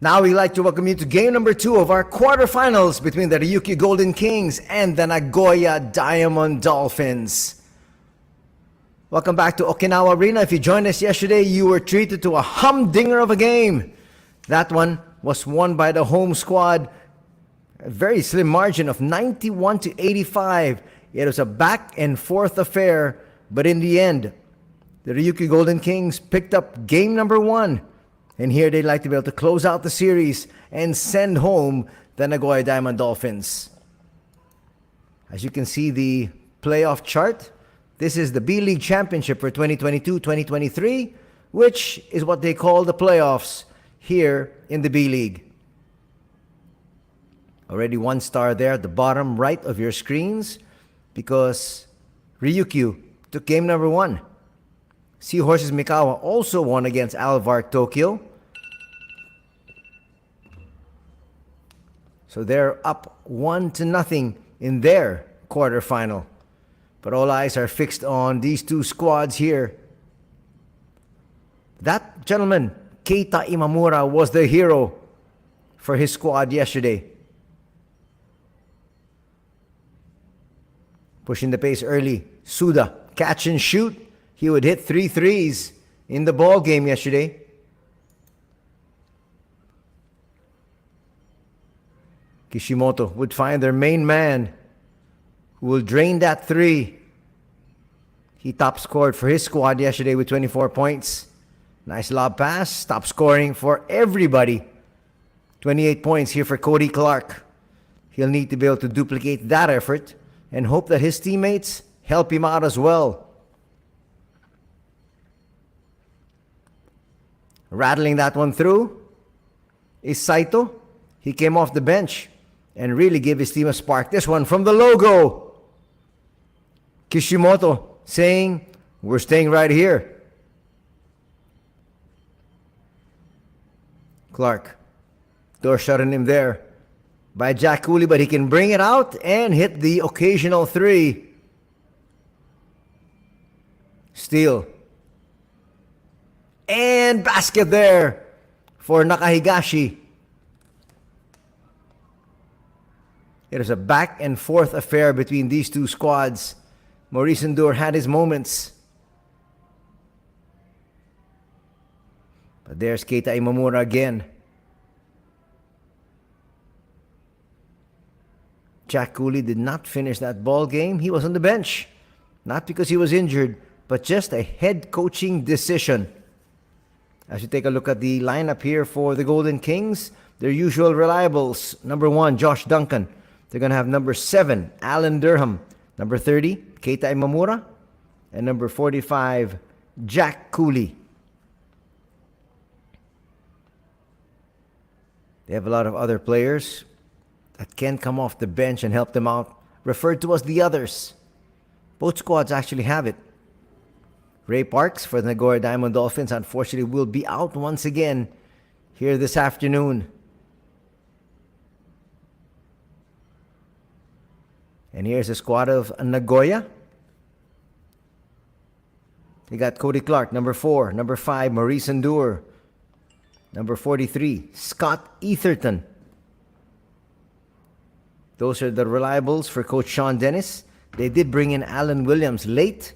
Now we'd like to welcome you to game number 2 of our quarterfinals between the RYUKYU Golden Kings and the Nagoya Diamond Dolphins. Welcome back to Okinawa Arena. If you joined us yesterday, you were treated to a humdinger of a game. That one was won by the home squad. A very slim margin of 91-85. It was a back and forth affair, but in the end, the RYUKYU Golden Kings picked up game number 1. And here they'd like to be able to close out the series and send home the Nagoya Diamond Dolphins. As you can see the playoff chart, this is the B.LEAGUE Championship for 2022-2023, which is what they call the playoffs here in the B.LEAGUE. Already 1 star there at the bottom right of your screens because RYUKYU took game number 1. Seahorses Mikawa also won against Alvark Tokyo. So they're up 1-0 in their quarterfinal. But all eyes are fixed on these 2 squads here. That gentleman, Keita Imamura, was the hero for his squad yesterday. Pushing the pace early. Suda, catch and shoot. He would hit 3 threes in the ball game yesterday. Kishimoto would find their main man who will drain that 3. He top scored for his squad yesterday with 24 points. Nice lob pass. Top scoring for everybody. 28 points here for Cody Clark. He'll need to be able to duplicate that effort and hope that his teammates help him out as well. Rattling that one through is Saito. He came off the bench and really gave his team a spark. This one from the logo. Kishimoto saying, we're staying right here. Clark. Door shutting him there by Jack Cooley, but he can bring it out and hit the occasional 3. Steal. And basket there for Nakahigashi. It is a back and forth affair between these 2 squads. Maurice Ndur had his moments. But there's Keita Imamura again. Jack Cooley did not finish that ball game. He was on the bench. Not because he was injured, but just a head coaching decision. As you take a look at the lineup here for the Golden Kings, their usual reliables. Number 1, Josh Duncan. They're going to have number 7, Alan Durham. Number 30, Keita Imamura. And number 45, Jack Cooley. They have a lot of other players that can come off the bench and help them out, referred to as the others. Both squads actually have it. Ray Parks for the Nagoya Diamond Dolphins, unfortunately, will be out once again here this afternoon. And here's the squad of Nagoya. You got Cody Clark, number 4. Number 5, Maurice Ndur. Number 43, Scott Etherton. Those are the reliables for Coach Sean Dennis. They did bring in Alan Williams late,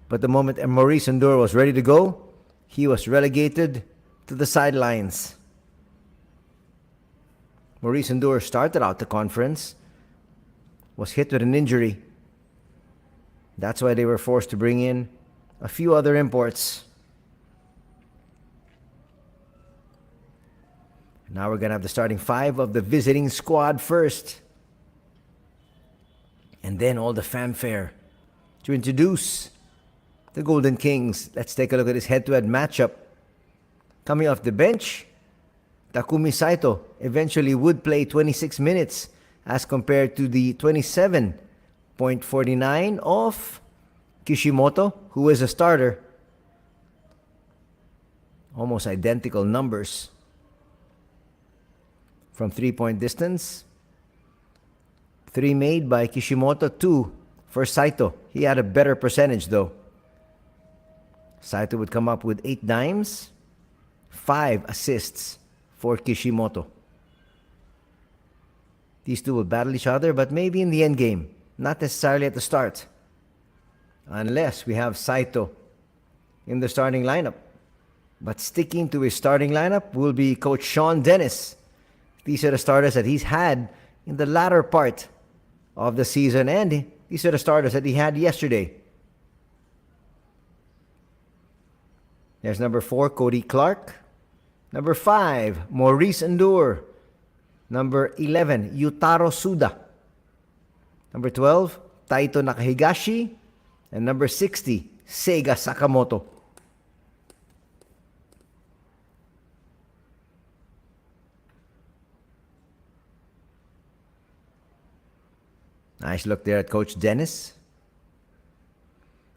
but the moment Maurice Ndur was ready to go, he was relegated to the sidelines. Maurice Ndur started out the conference, was hit with an injury. That's why they were forced to bring in a few other imports. Now we're going to have the starting 5 of the visiting squad first. And then all the fanfare to introduce the Golden Kings. Let's take a look at this head-to-head matchup. Coming off the bench, Takumi Saito eventually would play 26 minutes as compared to the 27.49 of Kishimoto, who is a starter. Almost identical numbers. From 3-point distance, 3 made by Kishimoto, 2 for Saito. He had a better percentage though. Saito would come up with 8 dimes, 5 assists for Kishimoto. These two will battle each other, but maybe in the end game, not necessarily at the start. Unless we have Saito in the starting lineup. But sticking to his starting lineup will be Coach Sean Dennis. These are the starters that he's had in the latter part of the season, and these are the starters that he had yesterday. There's number 4, Cody Clark. Number 5, Maurice Endure. Number 11, Yutaro Suda. Number 12, Taito Nakahigashi. And number 60, Seiga Sakamoto. Nice look there at Coach Dennis,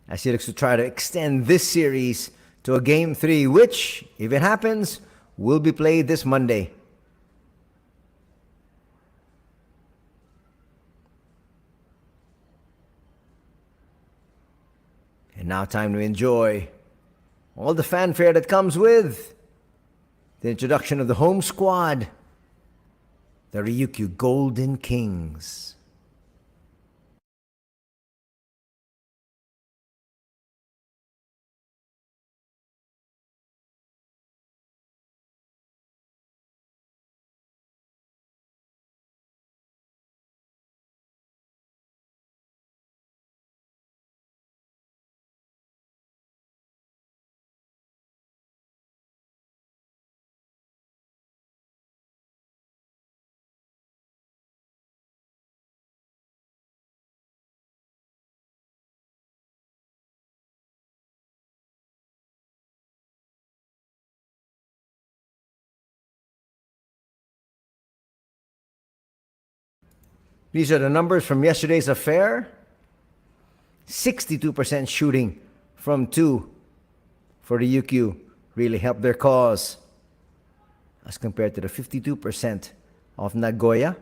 as he looks to try to extend this series to a Game 3, which, if it happens, will be played this Monday. And now time to enjoy all the fanfare that comes with the introduction of the home squad, the Ryukyu Golden Kings. These are the numbers from yesterday's affair. 62% shooting from 2 for the Ryukyu really helped their cause, as compared to the 52% of Nagoya.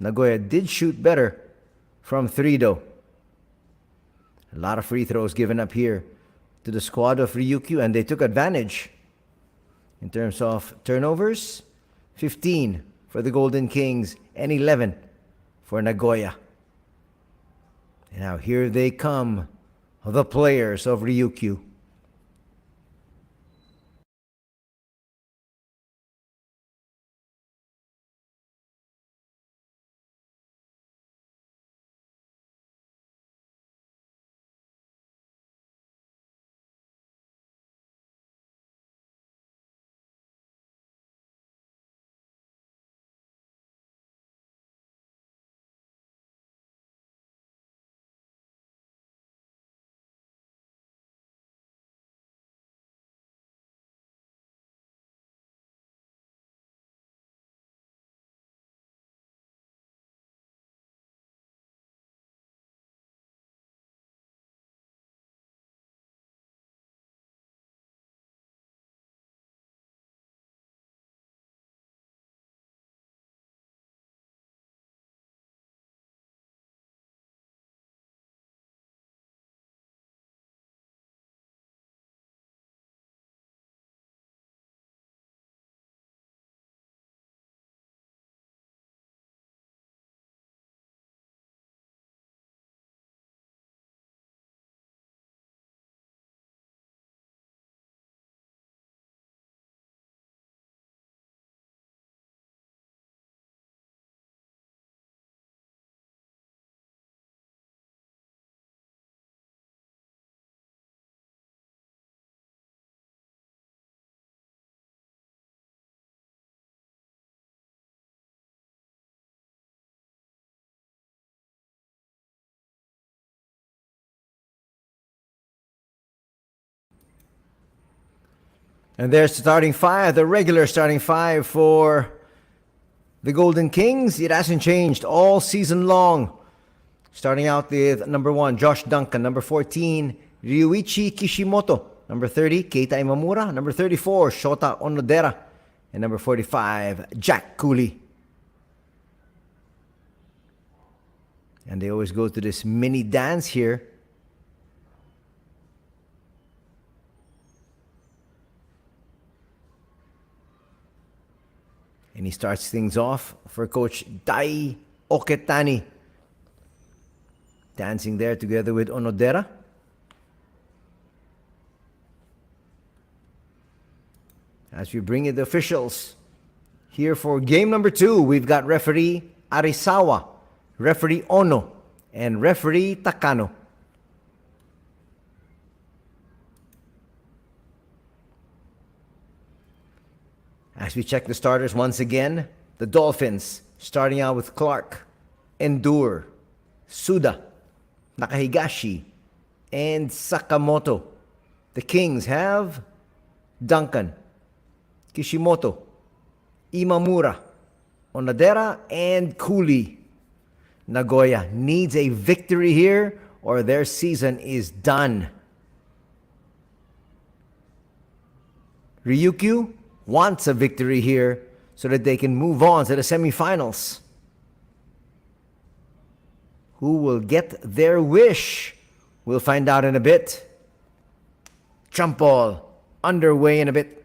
Nagoya did shoot better from 3 though. A lot of free throws given up here to the squad of Ryukyu, and they took advantage. In terms of turnovers, 15 for the Golden Kings and 11 for Nagoya. And now here they come, the players of Ryukyu. And there's the starting 5, the regular starting 5 for the Golden Kings. It hasn't changed all season long. Starting out with number 1, Josh Duncan. Number 14, Ryuichi Kishimoto. Number 30, Keita Imamura. Number 34, Shota Onodera. And number 45, Jack Cooley. And they always go to this mini dance here. And he starts things off for Coach Dai Oketani. Dancing there together with Onodera. As we bring in the officials here for game number 2, we've got referee Arisawa, referee Ono, and referee Takano. As we check the starters once again, the Dolphins starting out with Clark, Endure, Suda, Nakahigashi, and Sakamoto. The Kings have Duncan, Kishimoto, Imamura, Onodera, and Cooley. Nagoya needs a victory here or their season is done. Ryukyu wants a victory here so that they can move on to the semifinals. Who will get their wish? We'll find out in a bit. Jump ball underway in a bit.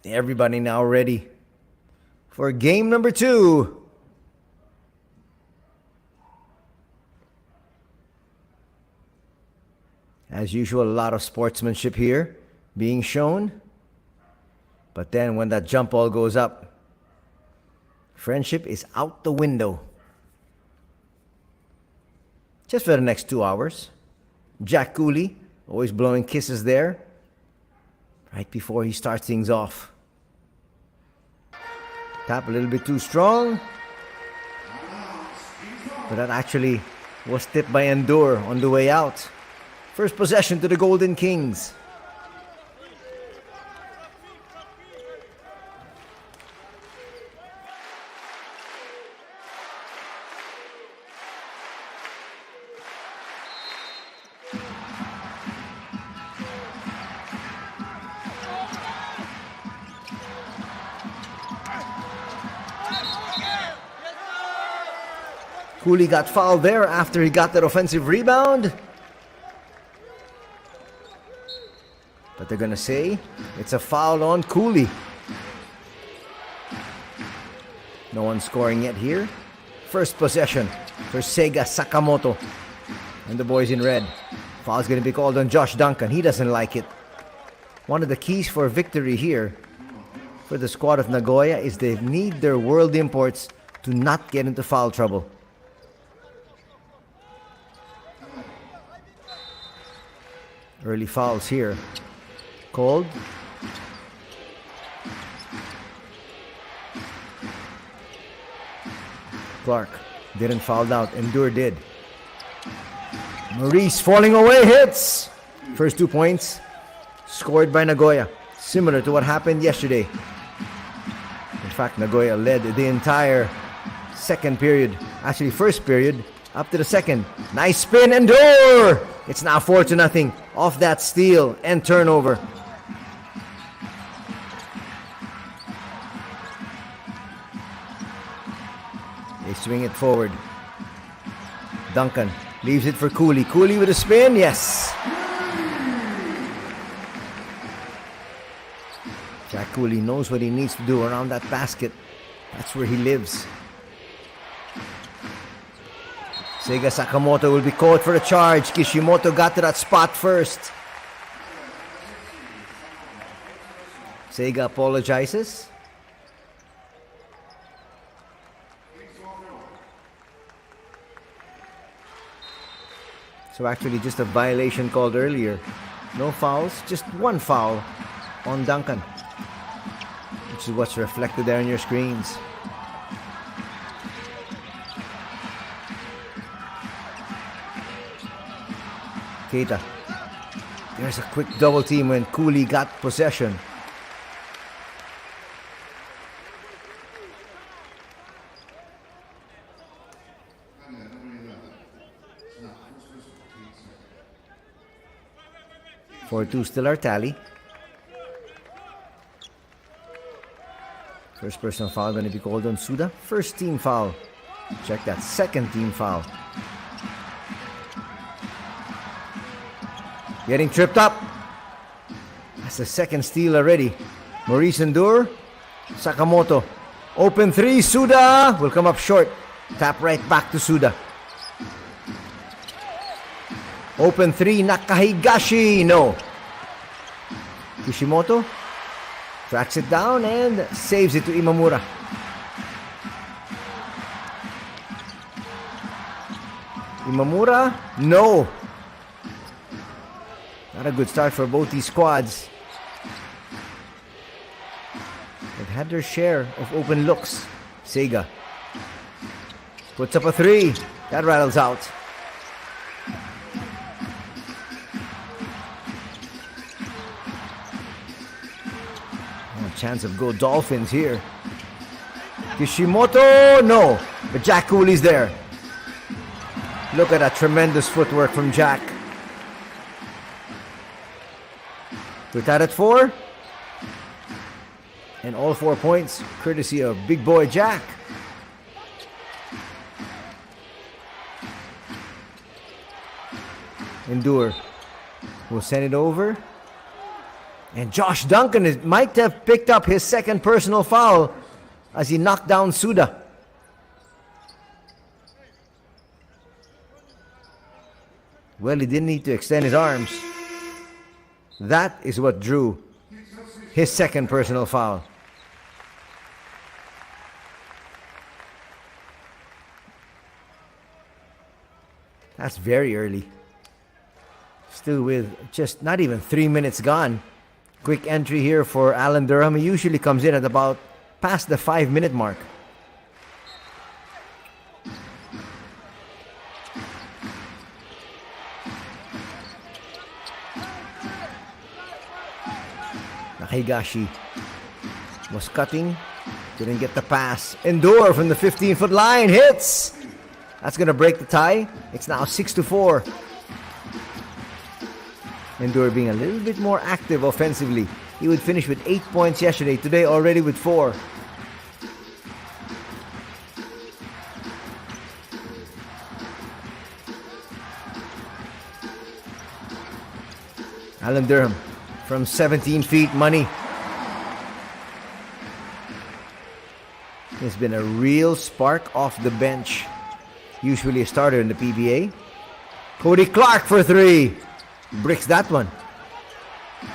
Everybody now ready for game number 2. As usual, a lot of sportsmanship here being shown. But then when that jump ball goes up, friendship is out the window. Just for the next 2 hours. Jack Cooley, always blowing kisses there, right before he starts things off. Tap a little bit too strong. But that actually was tipped by Endure on the way out. First possession to the Golden Kings. Cooley got fouled there after he got that offensive rebound. But they're gonna say it's a foul on Cooley. No one scoring yet here. First possession for Sega Sakamoto and the boys in red. Foul's gonna be called on Josh Duncan. He doesn't like it. One of the keys for victory here for the squad of Nagoya is they need their world imports to not get into foul trouble. Early fouls here. Called. Clark didn't foul out. Endure did. Maurice falling away hits. First 2 points scored by Nagoya. Similar to what happened yesterday. In fact, Nagoya led the entire second period. Actually, first period up to the second. Nice spin, Endure! It's now 4-0 off that steal and turnover. They swing it forward. Duncan leaves it for Cooley. Cooley with a spin, yes. Jack Cooley knows what he needs to do around that basket. That's where he lives. Sega Sakamoto will be called for the charge. Kishimoto got to that spot first. Sega apologizes. So actually just a violation called earlier. No fouls, just one foul on Duncan, which is what's reflected there on your screens. Keita. There's a quick double team when Cooley got possession. For 2 still our tally. First personal foul going to be called on Suda. First team foul. Check that. Second team foul. Getting tripped up. That's the second steal already. Maurice Endur. Sakamoto. Open three. Suda will come up short. Tap right back to Suda. Open three. Nakahigashi. No. Kishimoto tracks it down and saves it to Imamura. Imamura. No. Not a good start for both these squads. They've had their share of open looks. Sega puts up a three. That rattles out. Oh, chance of go Dolphins here. Kishimoto, no. But Jack Cooley's there. Look at that tremendous footwork from Jack. We're tied at 4. And all 4 points courtesy of big boy Jack. Endure will send it over. And Josh Duncan might have picked up his second personal foul as he knocked down Suda. Well, he didn't need to extend his arms. That is what drew his second personal foul. That's very early. Still with just not even 3 minutes gone. Quick entry here for Alan Durham. He usually comes in at about past the 5-minute mark. Nakahigashi was cutting, didn't get the pass. Endure from the 15-foot line, hits! That's going to break the tie. It's now 6-4. Endure being a little bit more active offensively. He would finish with 8 points yesterday. Today already with 4. Alan Durham from 17 feet, money. He's been a real spark off the bench. Usually a starter in the PBA. Cody Clark for 3. Bricks that one.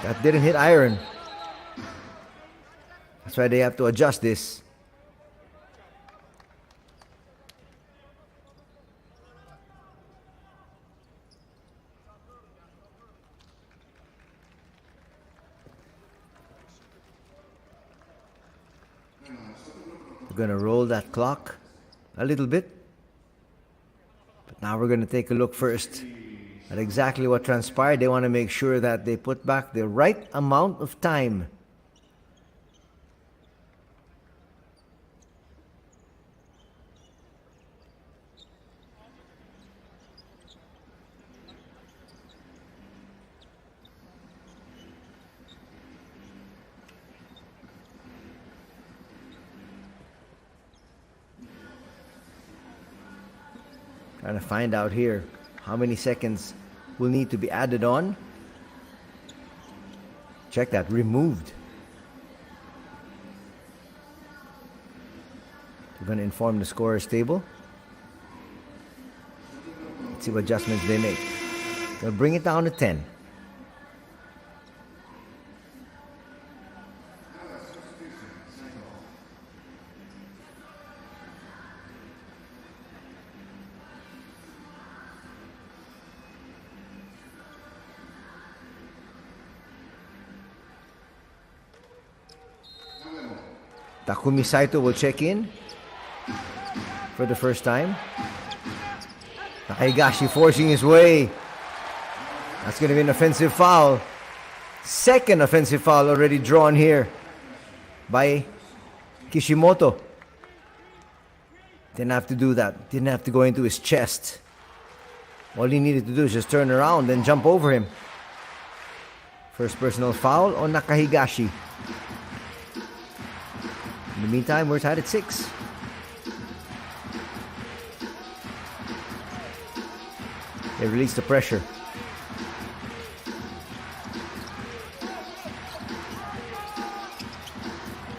That didn't hit iron. That's why they have to adjust this. We're going to roll that clock a little bit. But now we're going to take a look first at exactly what transpired. They want to make sure that they put back the right amount of time. Trying to find out here how many seconds will need to be added on. Check that, removed. We're going to inform the scorers table. Let's see what adjustments they make. They'll bring it down to 10. Takumi Saito will check in for the first time. Nakahigashi forcing his way. That's going to be an offensive foul. Second offensive foul already drawn here by Kishimoto. Didn't have to do that. Didn't have to go into his chest. All he needed to do is just turn around and jump over him. First personal foul on Nakahigashi. In the meantime, we're tied at 6. They release the pressure.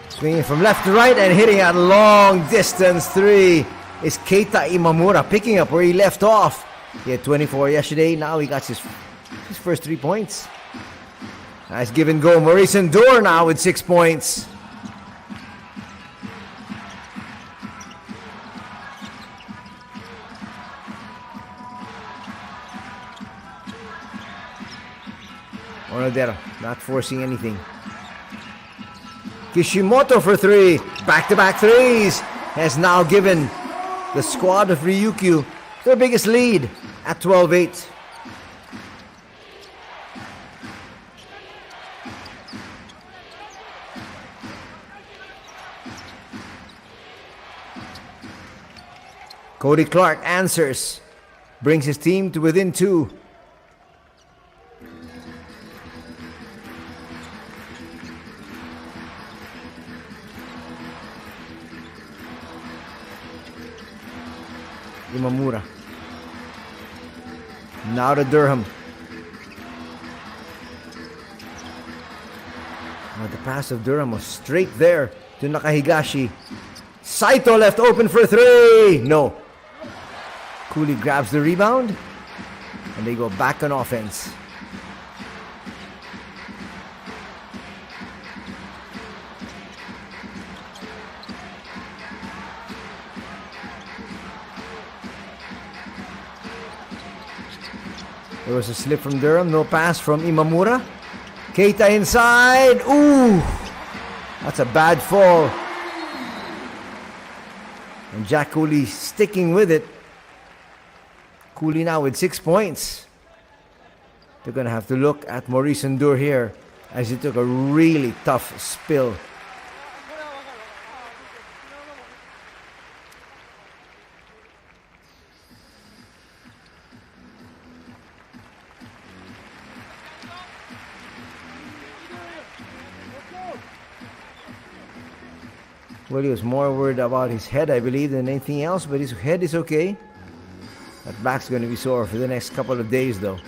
Swinging from left to right and hitting a long distance 3 is Keita Imamura, picking up where he left off. He had 24 yesterday. Now he got his first 3 points. Nice give and go. Maurice Ndor now with 6 points. Onodera not forcing anything. Kishimoto for 3. Back-to-back threes has now given the squad of Ryukyu their biggest lead at 12-8. Cody Clark answers, brings his team to within 2. Imamura. Now to Durham. Now the pass of Durham was straight there to Nakahigashi. Saito left open for 3. No. Cooley grabs the rebound and they go back on offense. There was a slip from Durham, no pass from Imamura. Keita inside. Ooh! That's a bad fall. And Jack Cooley sticking with it. Cooley now with 6 points. They're going to have to look at Maurice Ndor here as he took a really tough spill. Well, he was more worried about his head, I believe, than anything else, but his head is okay. That back's going to be sore for the next couple of days, though.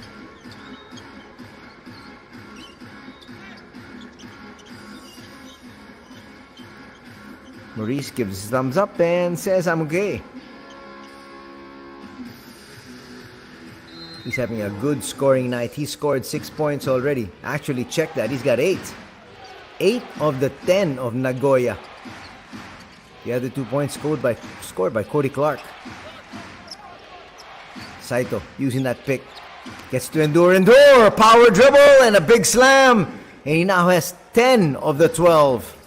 Maurice gives his thumbs up and says, I'm okay. He's having a good scoring night. He scored 6 points already. Actually, check that. He's got 8. 8 of the 10 of Nagoya. The other 2 points scored by Cody Clark. Saito using that pick. Gets to Ndor. Power dribble and a big slam. And he now has 10 of the 12.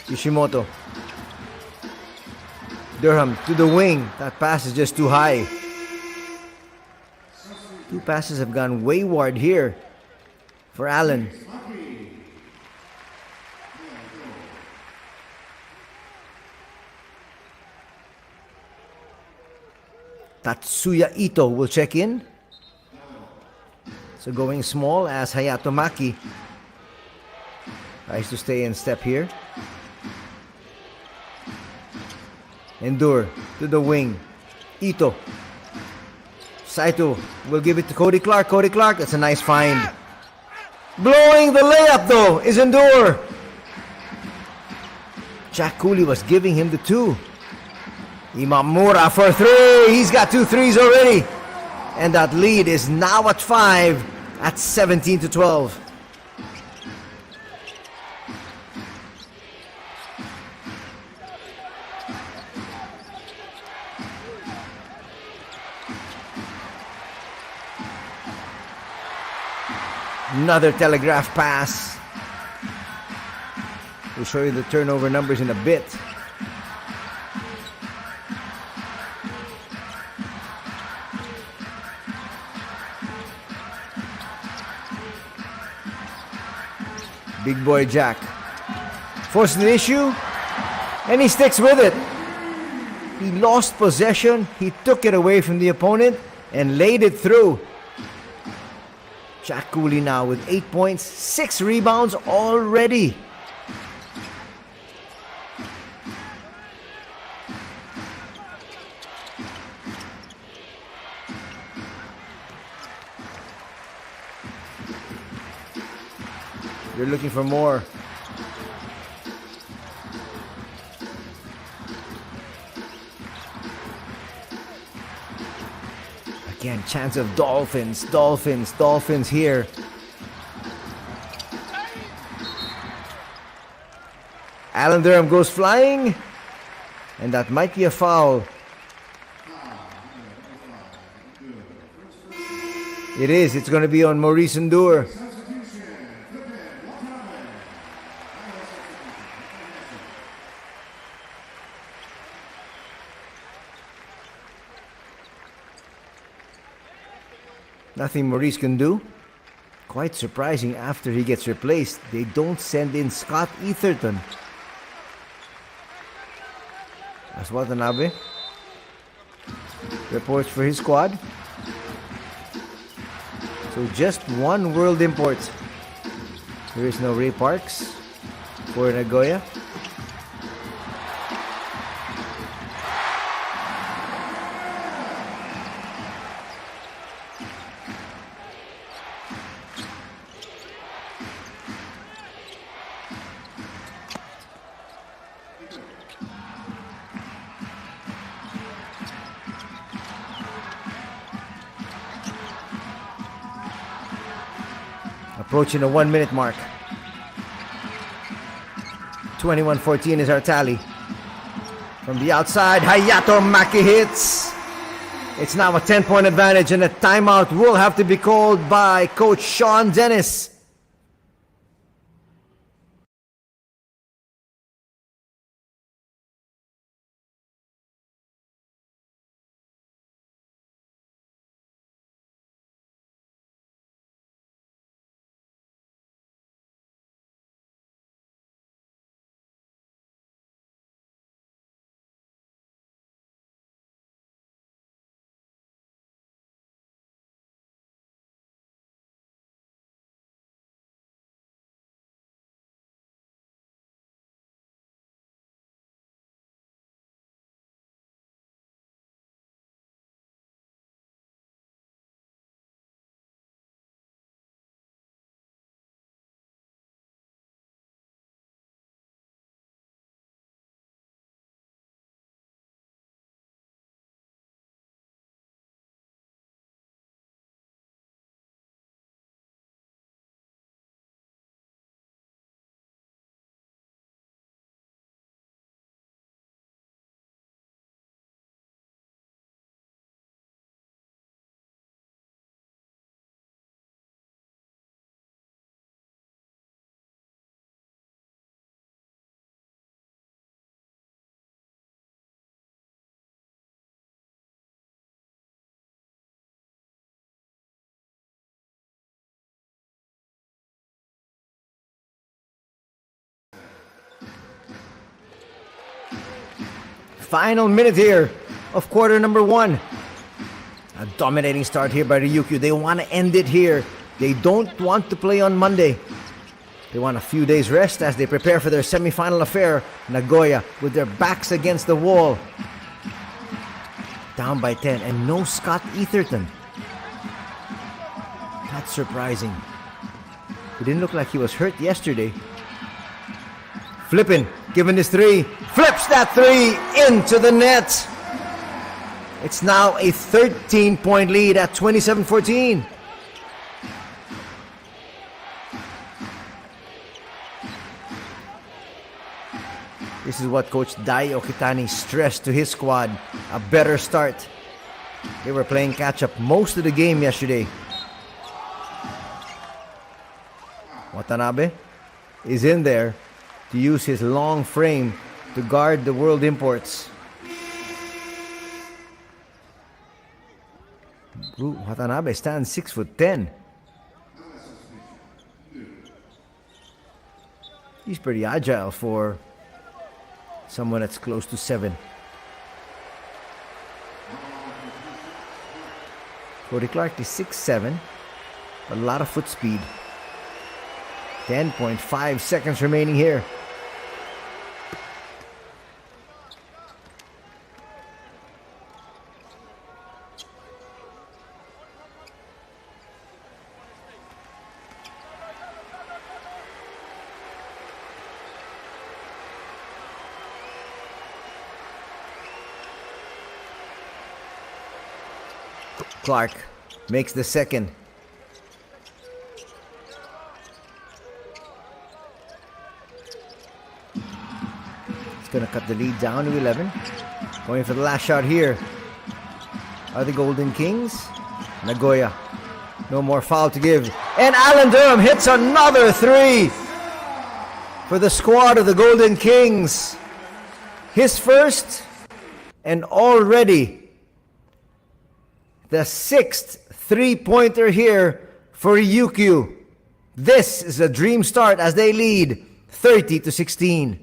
Kishimoto. Durham to the wing. That pass is just too high. 2 passes have gone wayward here for Allen. Tatsuya Ito will check in. So going small as Hayato Maki tries to stay in step here. Ndor to the wing. Ito. Saito will give it to Cody Clark. Cody Clark, that's a nice find. Blowing the layup though is Ndor. Jack Cooley was giving him the 2. Imamura for 3. He's got 2 threes already. And that lead is now at 5 at 17-12. Another telegraph pass. We'll show you the turnover numbers in a bit. Big boy Jack forcing the issue, and he sticks with it. He lost possession. He took it away from the opponent and laid it through. Jack Cooley now with 8 points, 6 rebounds already. They're looking for more. Again, chance of Dolphins here. Alan Durham goes flying, and that might be a foul. It is. It's going to be on Maurice Ndur. Nothing Maurice can do. Quite surprising after he gets replaced. They don't send in Scott Etherton. As Watanabe reports for his squad. So just one world import. There is no Ray Parks for Nagoya. Approaching the 1 minute mark. 21-14 is our tally. From the outside, Hayato Maki hits. It's now a 10-point advantage, and a timeout will have to be called by Coach Sean Dennis. Final minute here of quarter number 1. A dominating start here by RYUKYU. They want to end it here. They don't want to play on Monday. They want a few days rest as they prepare for their semi-final affair, Nagoya, with their backs against the wall. Down by 10 and no Scott Etherton. That's surprising. He didn't look like he was hurt yesterday. Flippin, given his 3, flips that 3 into the net. It's now a 13-point lead at 27-14. This is what Coach Dai Okitani stressed to his squad. A better start. They were playing catch-up most of the game yesterday. Watanabe is in there to use his long frame to guard the world imports. Watanabe stands 6'10". He's pretty agile for someone that's close to 7. Cody Clark is 6'7", a lot of foot speed. 10.5 seconds remaining here. Clark makes the second. It's going to cut the lead down to 11. Going for the last shot here are the Golden Kings. Nagoya. No more foul to give. And Alan Durham hits another three for the squad of the Golden Kings. His first, and already the sixth three-pointer here for RYUKYU. This is a dream start as they lead 30-16.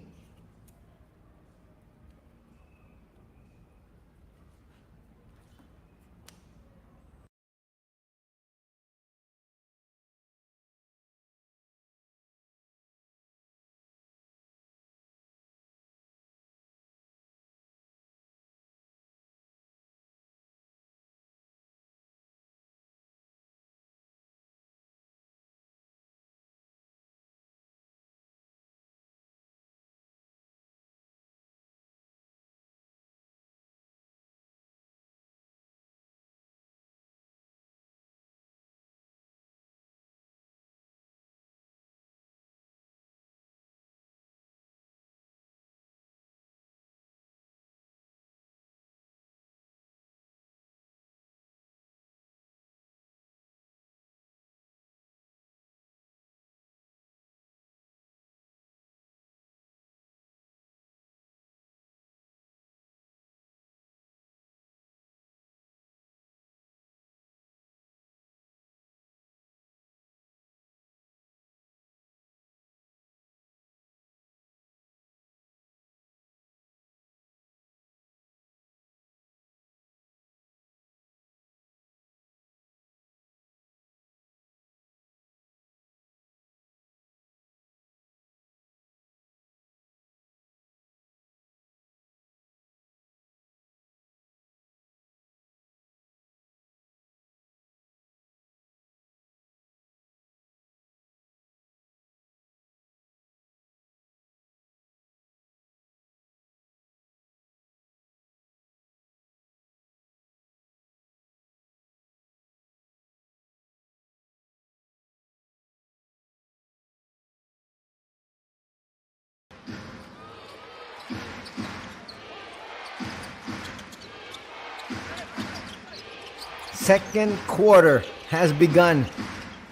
Second quarter has begun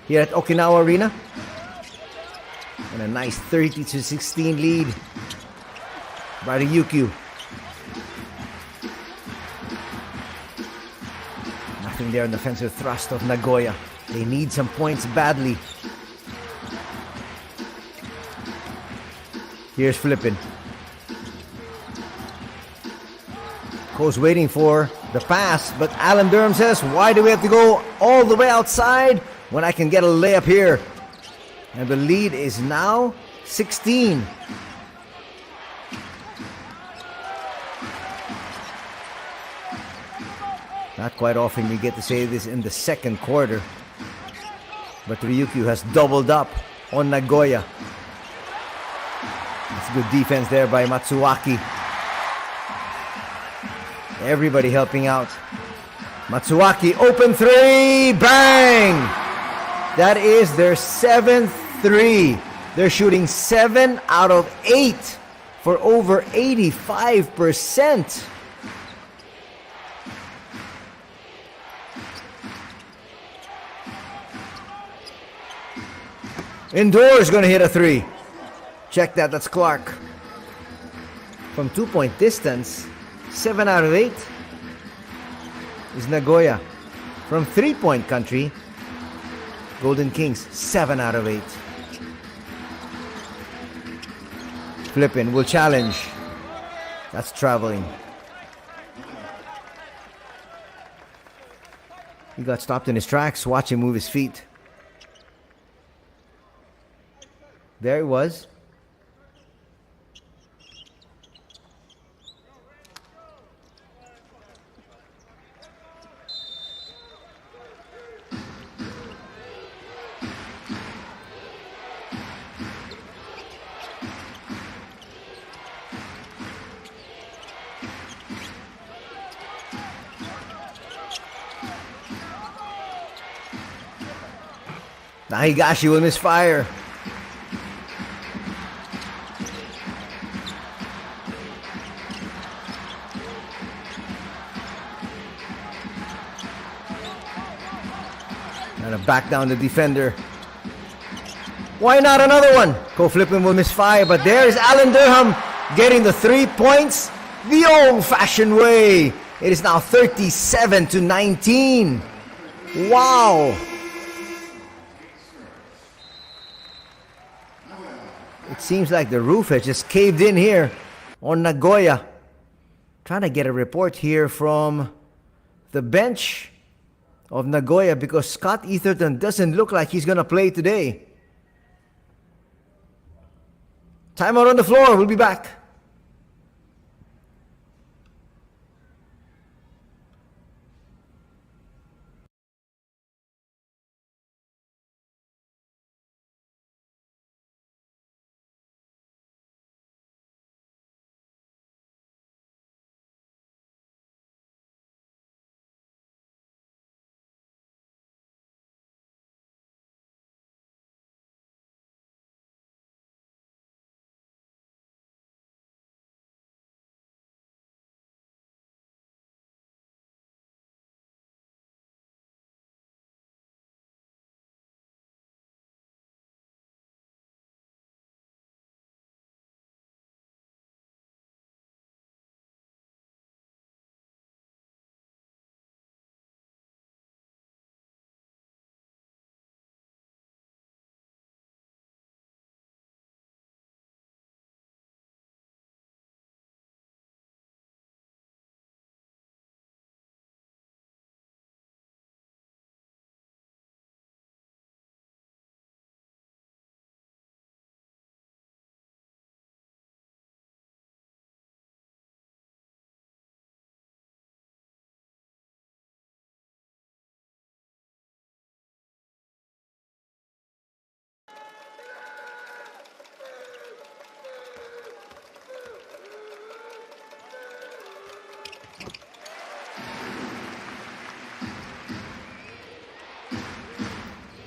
here at Okinawa Arena. And a nice 30-16 lead by the RYUKYU. Nothing there in the offensive thrust of Nagoya. They need some points badly. Here's Flippin. Coach waiting for the pass, but Alan Durham says, why do we have to go all the way outside when I can get a layup here? And the lead is now 16. Not quite often you get to say this in the second quarter, but RYUKYU has doubled up on Nagoya. It's good defense there by Matsuaki. Everybody helping out. Matsuaki, open three, bang! That is their 7th three. They're shooting 7 out of 8 for over 85%. Indoor is going to hit a three. Check that, that's Clark. From 2-point distance, 7 out of 8 is Nagoya. From 3-point country, Golden Kings, 7 out of 8. Flippin will challenge. That's traveling. He got stopped in his tracks. Watch him move his feet. There he was. Nahigashi will misfire. Trying to back down the defender. Why not another one? Ko-Flippin will misfire, but there's Alan Durham getting the 3 points the old-fashioned way. It is now 37-19. Wow. It seems like the roof has just caved in here on Nagoya. Trying to get a report here from the bench of Nagoya because Scott Etherton doesn't look like he's going to play today. Timeout on the floor. We'll be back.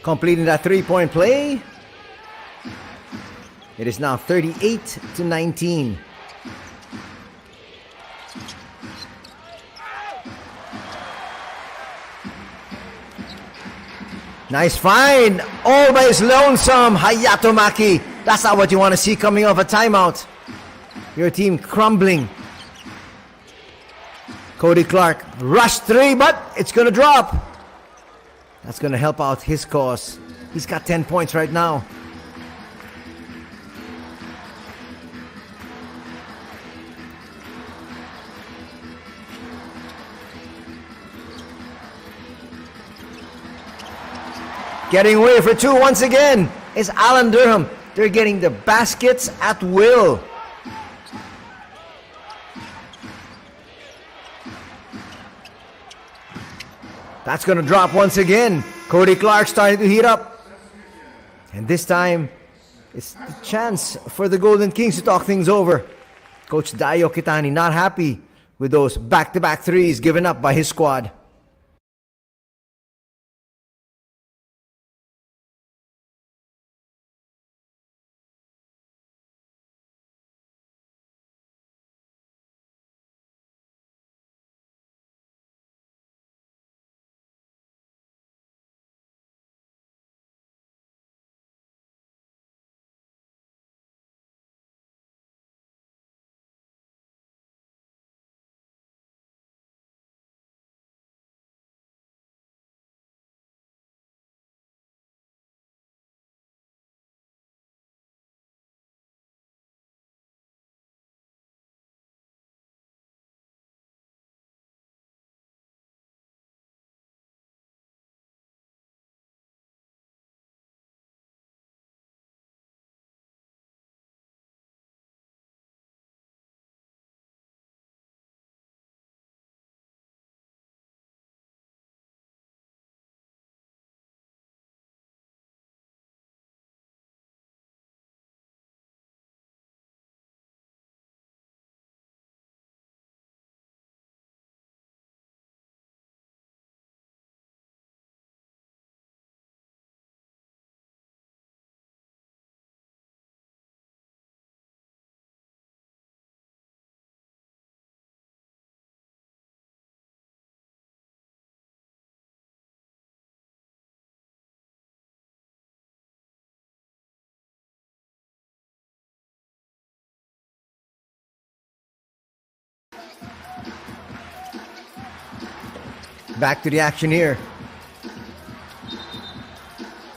Completing that three-point play. It is now 38-19. Nice find. All by his lonesome. Hayato Maki. That's not what you want to see coming off a timeout. Your team crumbling. Cody Clark. Rush three, but it's going to drop. That's going to help out his cause. He's got 10 points right now. Getting away for two once again is Alan Durham. They're getting the baskets at will. That's going to drop once again. Cody Clark starting to heat up. And this time, it's the chance for the Golden Kings to talk things over. Coach Dayo Kitani not happy with those back-to-back threes given up by his squad. Back to the action here.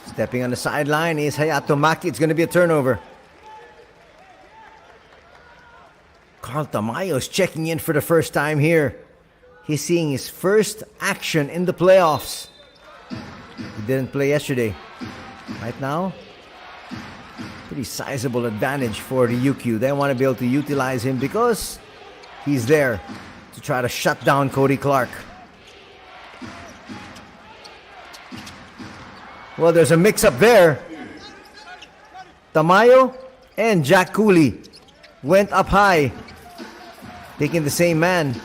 Stepping on the sideline is Hayato Maki. It's going to be a turnover. Carl Tamayo's checking in for the first time here. He's seeing his first action in the playoffs. He didn't play yesterday. Right now, pretty sizable advantage for the RYUKYU. They want to be able to utilize him because he's there to try to shut down Cody Clark. Well, there's a mix-up there. Tamayo and Jack Cooley went up high, taking the same man.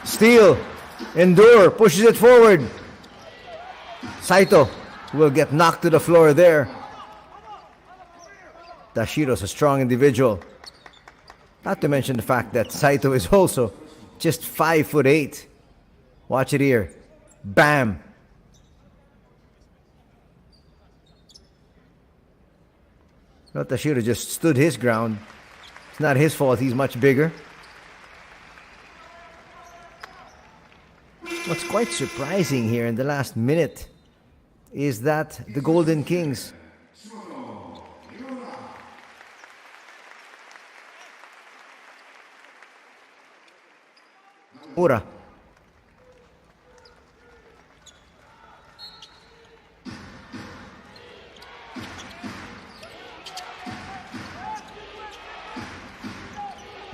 Steal. Endure. Pushes it forward. Saito will get knocked to the floor there. Tashiro's a strong individual. Not to mention the fact that Saito is also just 5'8". Watch it here. Bam. No, Tashiro just stood his ground. It's not his fault. He's much bigger. What's quite surprising here in the last minute is that the Golden Kings Ura.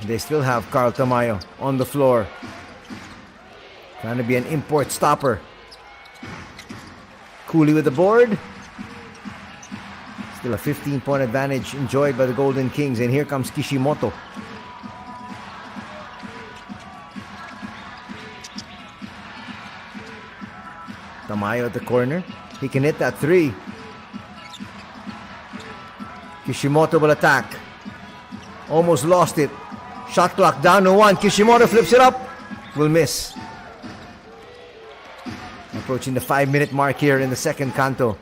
They still have Carl Tamayo on the floor. Trying to be an import stopper. Cooley with the board. Still a 15-point advantage enjoyed by the Golden Kings. And here comes Kishimoto. Tamayo at the corner. He can hit that three. Kishimoto will attack. Almost lost it. Shot clock down to 1. Kishimoto flips it up. Will miss. Approaching the 5-minute mark here in the second canto.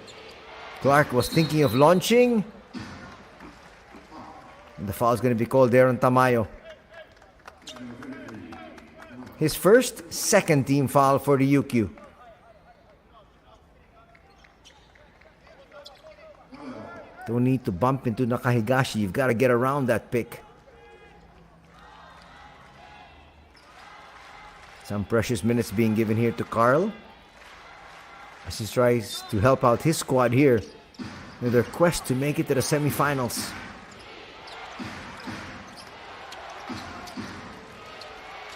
Clark was thinking of launching. And the foul is going to be called there on Tamayo. His first second team foul for the RYUKYU. Don't need to bump into Nakahigashi. You've got to get around that pick. Some precious minutes being given here to Carl as he tries to help out his squad here in their quest to make it to the semifinals.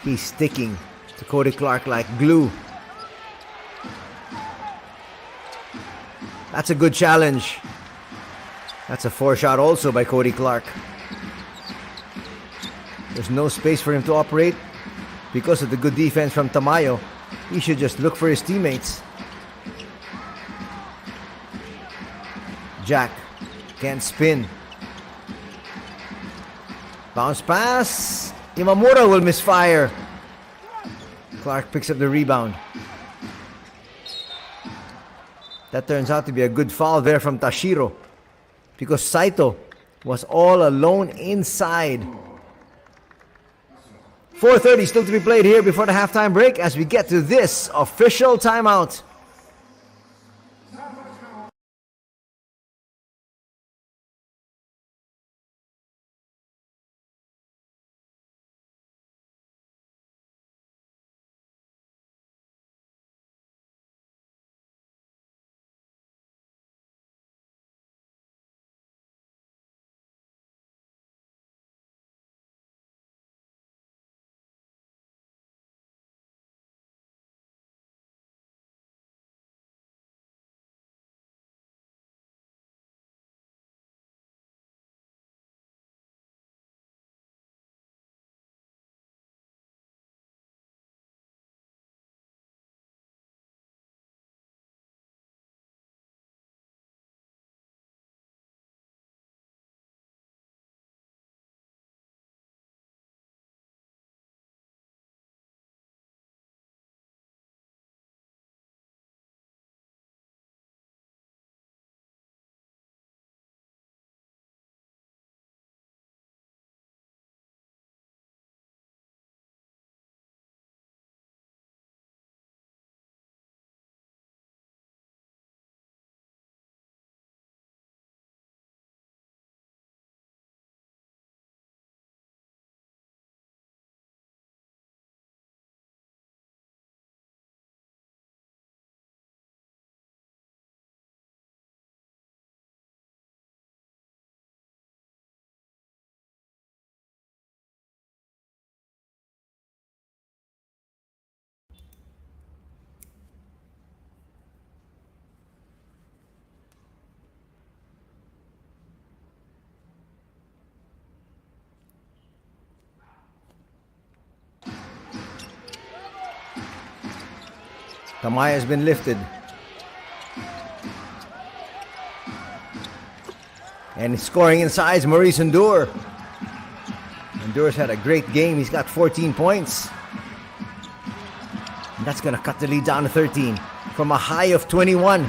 He's sticking to Cody Clark like glue. That's a good challenge. That's a 4-shot also by Cody Clark. There's no space for him to operate because of the good defense from Tamayo. He should just look for his teammates. Jack can't spin. Bounce pass. Imamura will misfire. Clark picks up the rebound. That turns out to be a good foul there from Tashiro, because Saito was all alone inside. 4:30 still to be played here before the halftime break as we get to this official timeout. Tamaya has been lifted. And scoring inside is Maurice Endure. Endure's had a great game. He's got 14 points. And that's going to cut the lead down to 13 from a high of 21.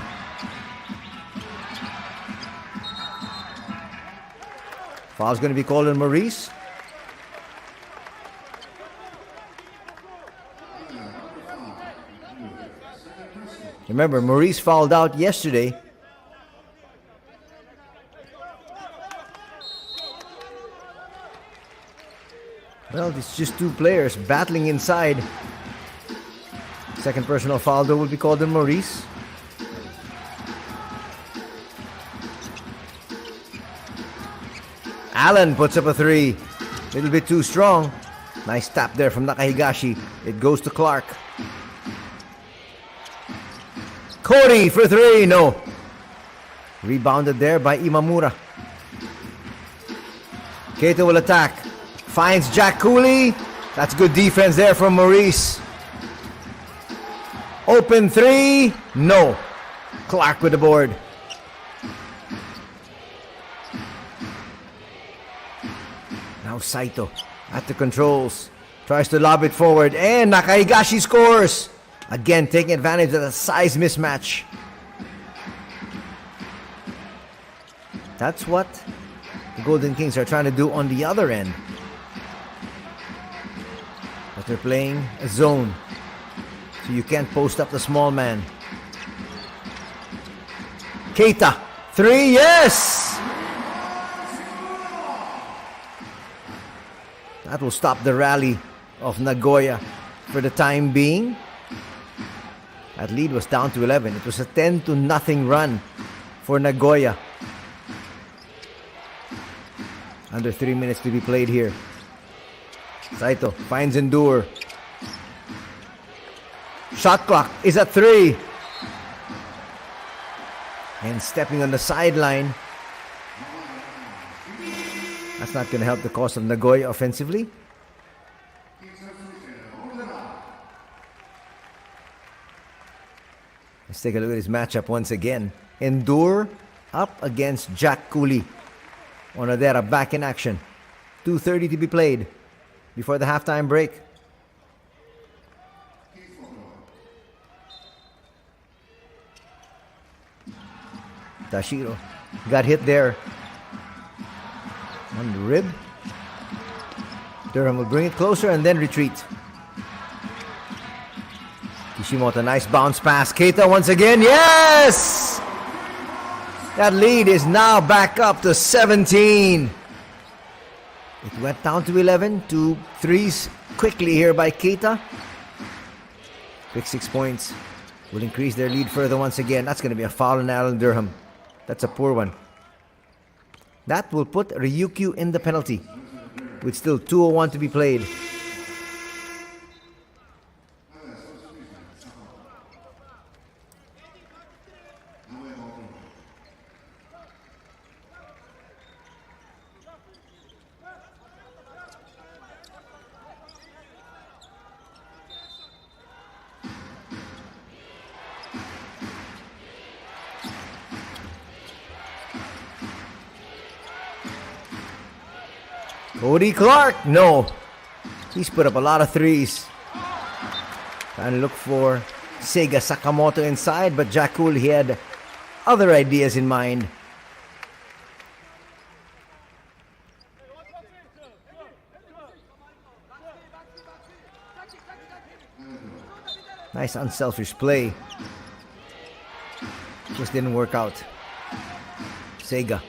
Foul's going to be called on Maurice. Remember, Maurice fouled out yesterday. Well, it's just two players battling inside. Second personal foul though will be called on Maurice. Allen puts up a three. A little bit too strong. Nice tap there from Nakahigashi. It goes to Clark. Cody for three. No. Rebounded there by Imamura. Keita will attack. Finds Jack Cooley. That's good defense there from Maurice. Open three. No. Clark with the board. Now Saito at the controls. Tries to lob it forward. And Nakahigashi scores. Again, taking advantage of the size mismatch. That's what the Golden Kings are trying to do on the other end. But they're playing a zone. So you can't post up the small man. Keita. Three, yes! That will stop the rally of Nagoya for the time being. That lead was down to 11. It was a 10-0 run for Nagoya. Under 3 minutes to be played here. Saito finds Endure. Shot clock is at 3. And stepping on the sideline. That's not going to help the cause of Nagoya offensively. Let's take a look at his matchup once again. Endure up against Jack Cooley. Onodera back in action. 2:30 to be played before the halftime break. Tashiro got hit there on the rib. Durham will bring it closer and then retreat. Kishimoto, nice bounce pass. Keita once again, yes! That lead is now back up to 17. It went down to 11. 2 threes quickly here by Keita. Quick 6 points will increase their lead further once again. That's going to be a foul on Alan Durham. That's a poor one. That will put Ryukyu in the penalty with still 2:01 to be played. Cody Clark, no. He's put up a lot of threes. Trying to look for Seiga Sakamoto inside, but Jack Cooley, he had other ideas in mind. Nice unselfish play. Just didn't work out. Seiga.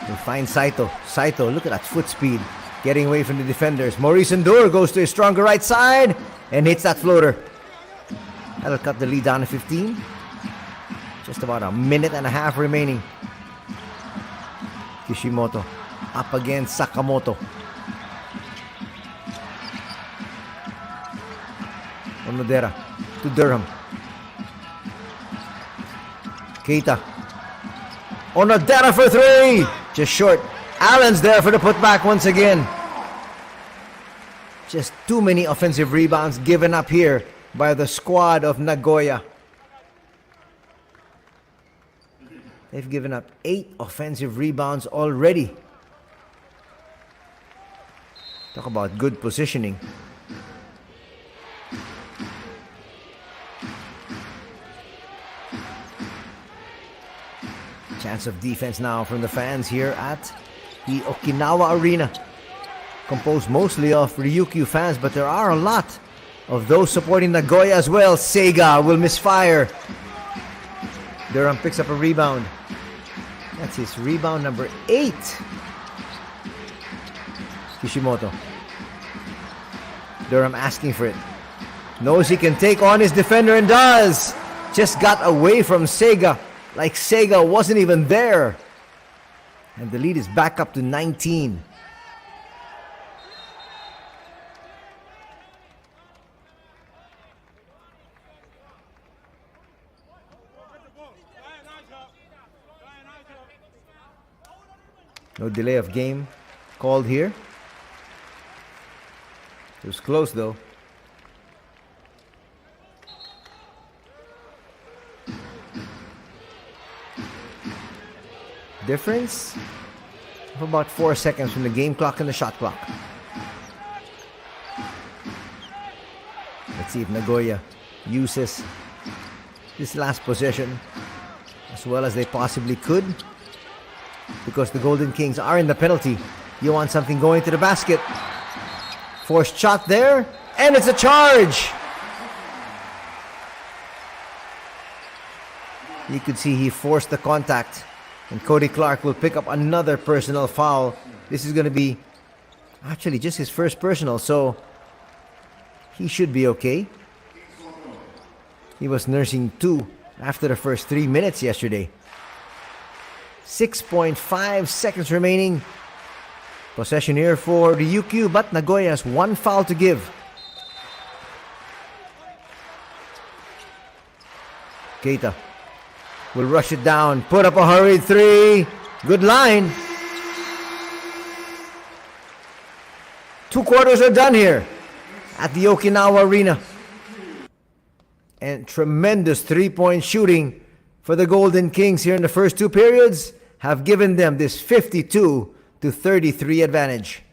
We'll find Saito. Saito, look at that foot speed. Getting away from the defenders. Maurice Endure goes to his stronger right side and hits that floater. That'll cut the lead down to 15. Just about a minute and a half remaining. Kishimoto up against Sakamoto. Onodera to Durham. Keita. Onodera for three. Just short. Allen's there for the putback once again. Just too many offensive rebounds given up here by the squad of Nagoya. They've given up 8 offensive rebounds already. Talk about good positioning. Chance of defense now from the fans here at the Okinawa Arena. Composed mostly of RYUKYU fans, but there are a lot of those supporting Nagoya as well. Sega will misfire. Durham picks up a rebound. That's his rebound number 8. Kishimoto. Durham asking for it. Knows he can take on his defender and does. Just got away from Sega. Like Sega wasn't even there. And the lead is back up to 19. No delay of game called here. It was close though. Difference of about 4 seconds from the game clock and the shot clock. Let's see if Nagoya uses this last possession as well as they possibly could, because the Golden Kings are in the penalty. You want something going to the basket. Forced shot there, and it's a charge. You could see he forced the contact, and Cody Clark will pick up another personal foul. This is going to be actually just his first personal, so he should be okay. He was nursing 2 after the first 3 minutes yesterday. 6.5 seconds remaining. Possession here for RYUKYU, but Nagoya has 1 foul to give. Keita will rush it down, put up a hurried 3. Good line. 2 quarters are done here at the Okinawa Arena. And tremendous 3-point shooting for the Golden Kings here in the first 2 periods have given them this 52-33 advantage.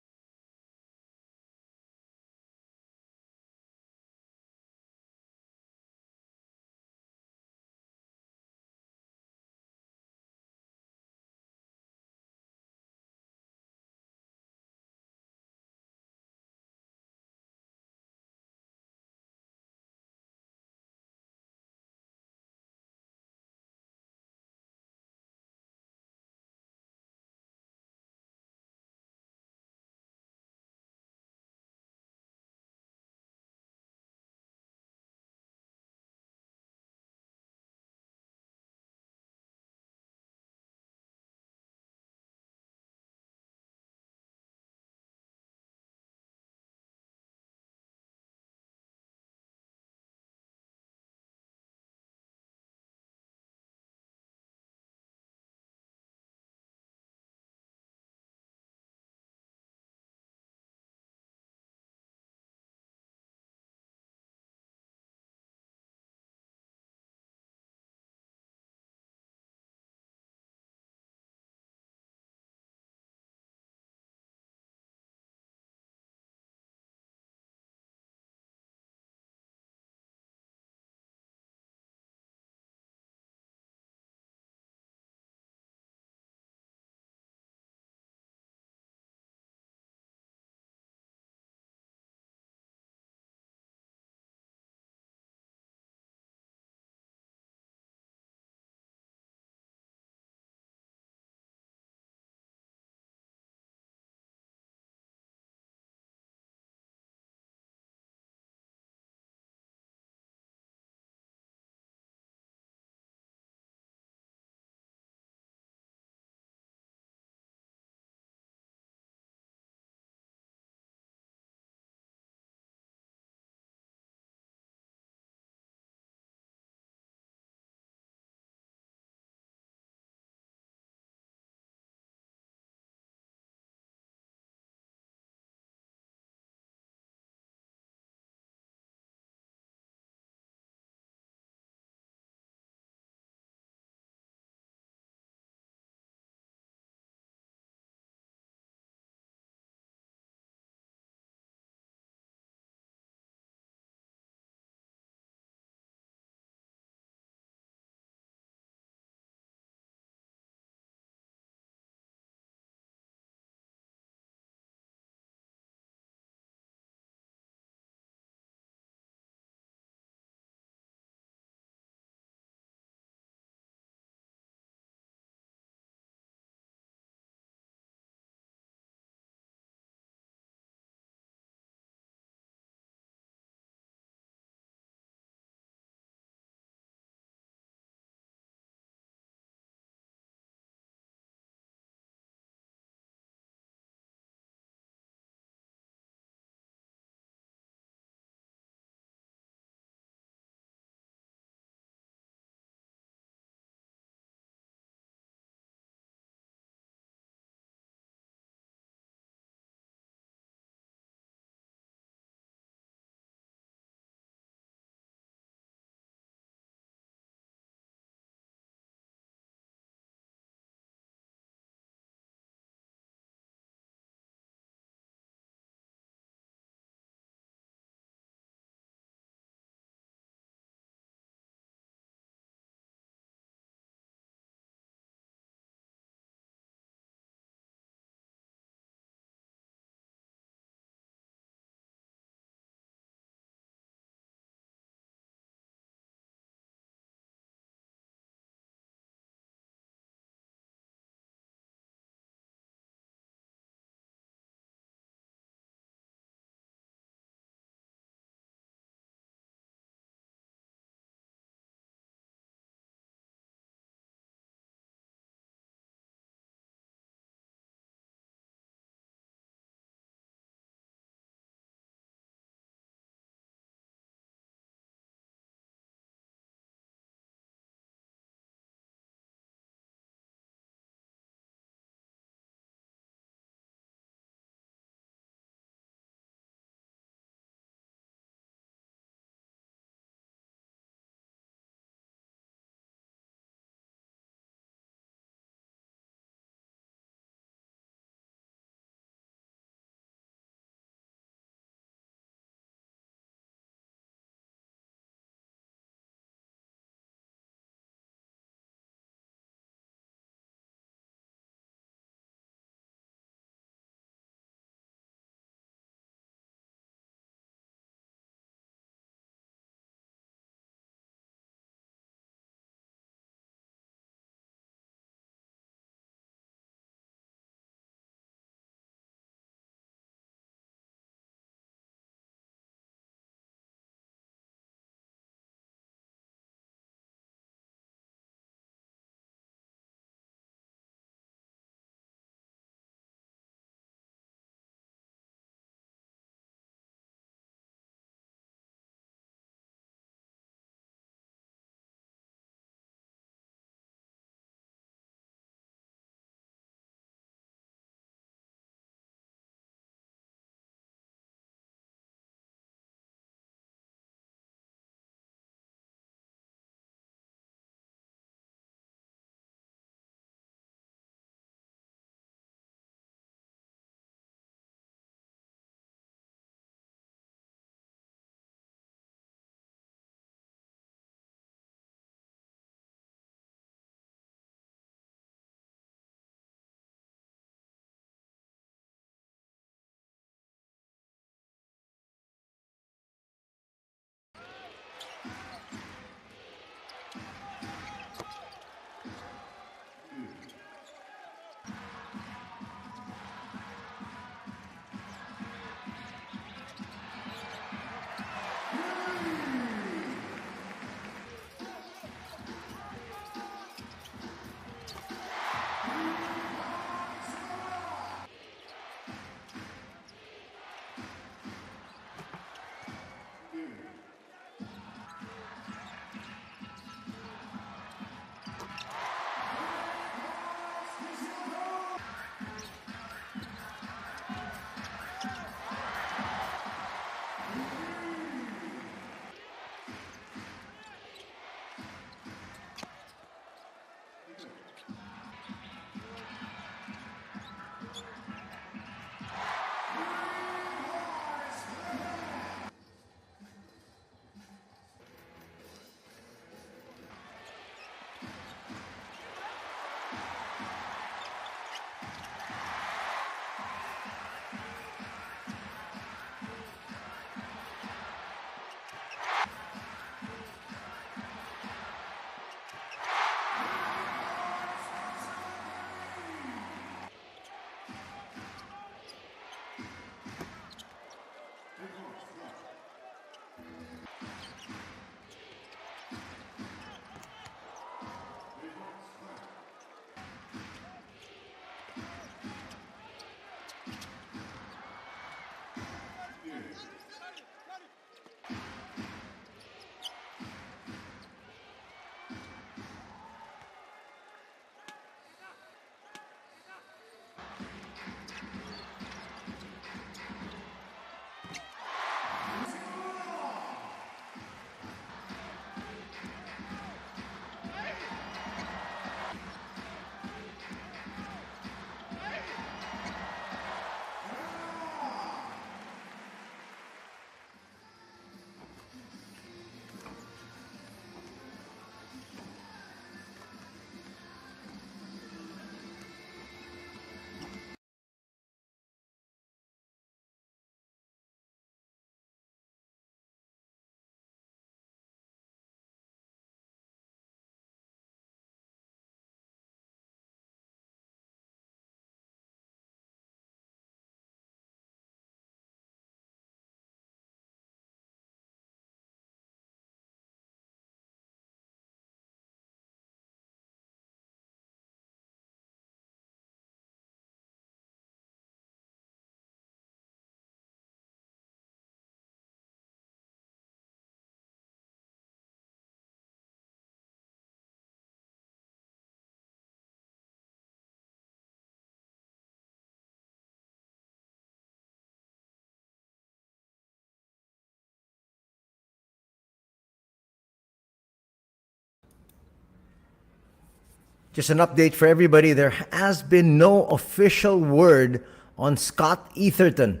Just an update for everybody. There has been no official word on Scott Etherton.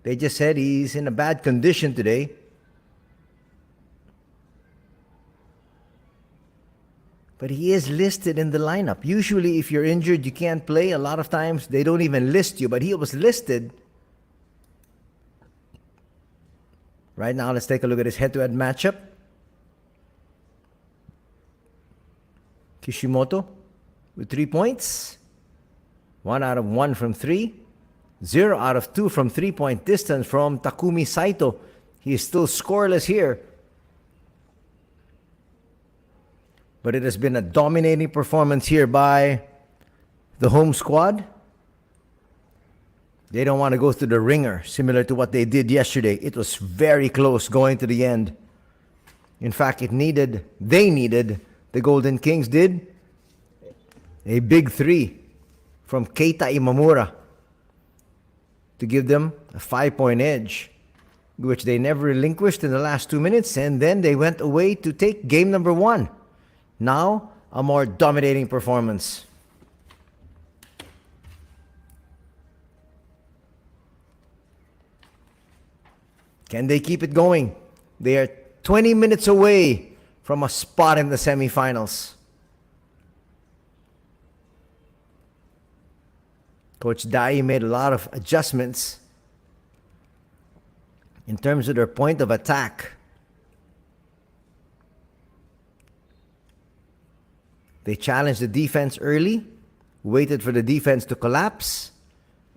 They just said he's in a bad condition today. But he is listed in the lineup. Usually if you're injured, you can't play. A lot of times they don't even list you, but he was listed. Right now, let's take a look at his head-to-head matchup. Kishimoto with 3 points. 1 out of 1 from 3. 0 out of 2 from 3-point distance from Takumi Saito. He is still scoreless here. But it has been a dominating performance here by the home squad. They don't want to go through the ringer, similar to what they did yesterday. It was very close going to the end. In fact, they needed, the Golden Kings did, a big 3 from Keita Imamura to give them a 5-point edge, which they never relinquished in the last 2 minutes, and then they went away to take game number 1. Now, a more dominating performance. Can they keep it going? They are 20 minutes away from a spot in the semifinals. Coach Dai made a lot of adjustments in terms of their point of attack. They challenged the defense early, waited for the defense to collapse,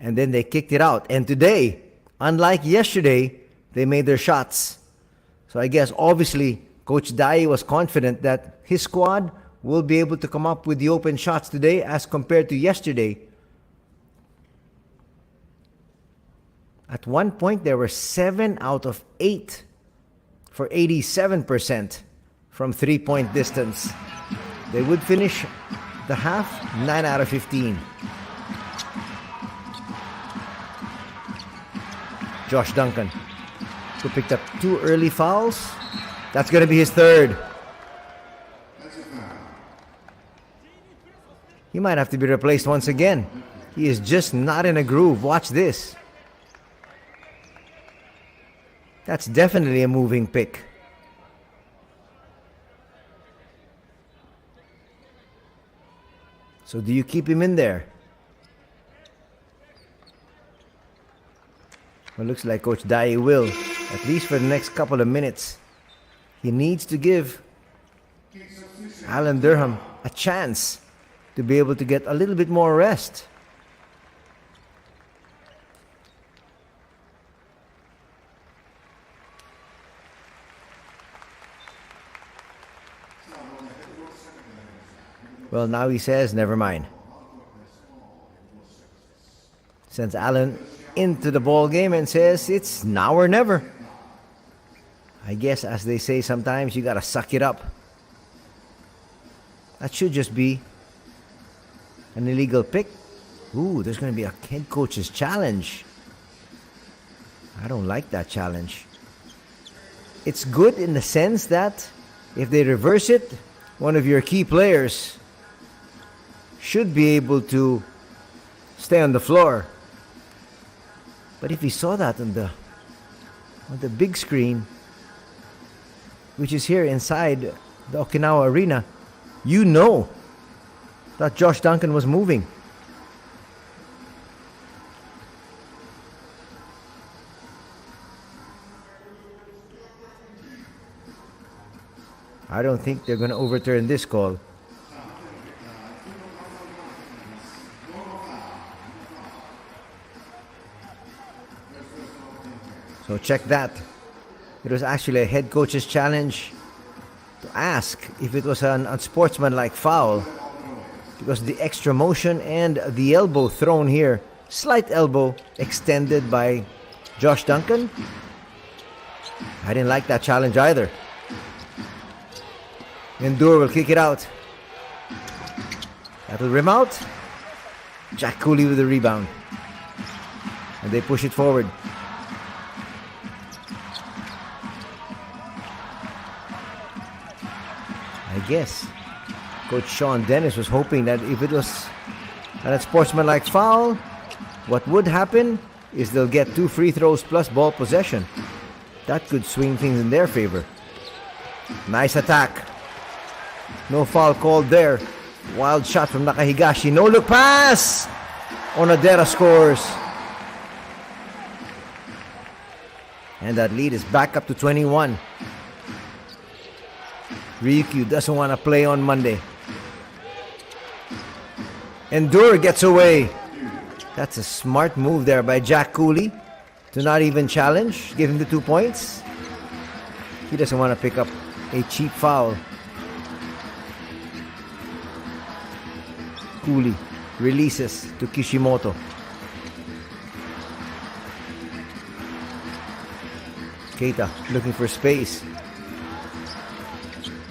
and then they kicked it out. And today, unlike yesterday, they made their shots. So I guess obviously Coach Dai was confident that his squad will be able to come up with the open shots today as compared to yesterday. At one point, there were 7 out of 8 for 87% from 3-point distance. They would finish the half 9 out of 15. Josh Duncan, who picked up 2 early fouls. That's going to be his 3rd. He might have to be replaced once again. He is just not in a groove. Watch this. That's definitely a moving pick. So do you keep him in there? Well, looks like Coach Dai will, at least for the next couple of minutes. He needs to give Alan Durham a chance to be able to get a little bit more rest. Well, now he says, never mind. Sends Allen into the ball game and says, it's now or never. I guess, as they say sometimes, you gotta suck it up. That should just be an illegal pick. Ooh, there's gonna be a head coach's challenge. I don't like that challenge. It's good in the sense that if they reverse it, one of your key players should be able to stay on the floor. But if he saw that on the big screen, which is here inside the Okinawa Arena, you know that Josh Duncan was moving. I don't think they're going to overturn this call. So check that. It was actually a head coach's challenge to ask if it was an unsportsmanlike foul, because the extra motion and the elbow thrown here, slight elbow extended by Josh Duncan. I didn't like that challenge either. Endur will kick it out. That'll rim out. Jack Cooley with the rebound. And they push it forward. I guess Coach Sean Dennis was hoping that if it was a sportsmanlike foul, what would happen is they'll get 2 free throws plus ball possession. That could swing things in their favor. Nice attack. No foul called there. Wild shot from Nakahigashi. No look pass. Onodera scores. And that lead is back up to 21. Ryukyu doesn't want to play on Monday. Endure gets away. That's a smart move there by Jack Cooley to not even challenge, give him the 2 points. He doesn't want to pick up a cheap foul. Cooley releases to Kishimoto. Keita looking for space.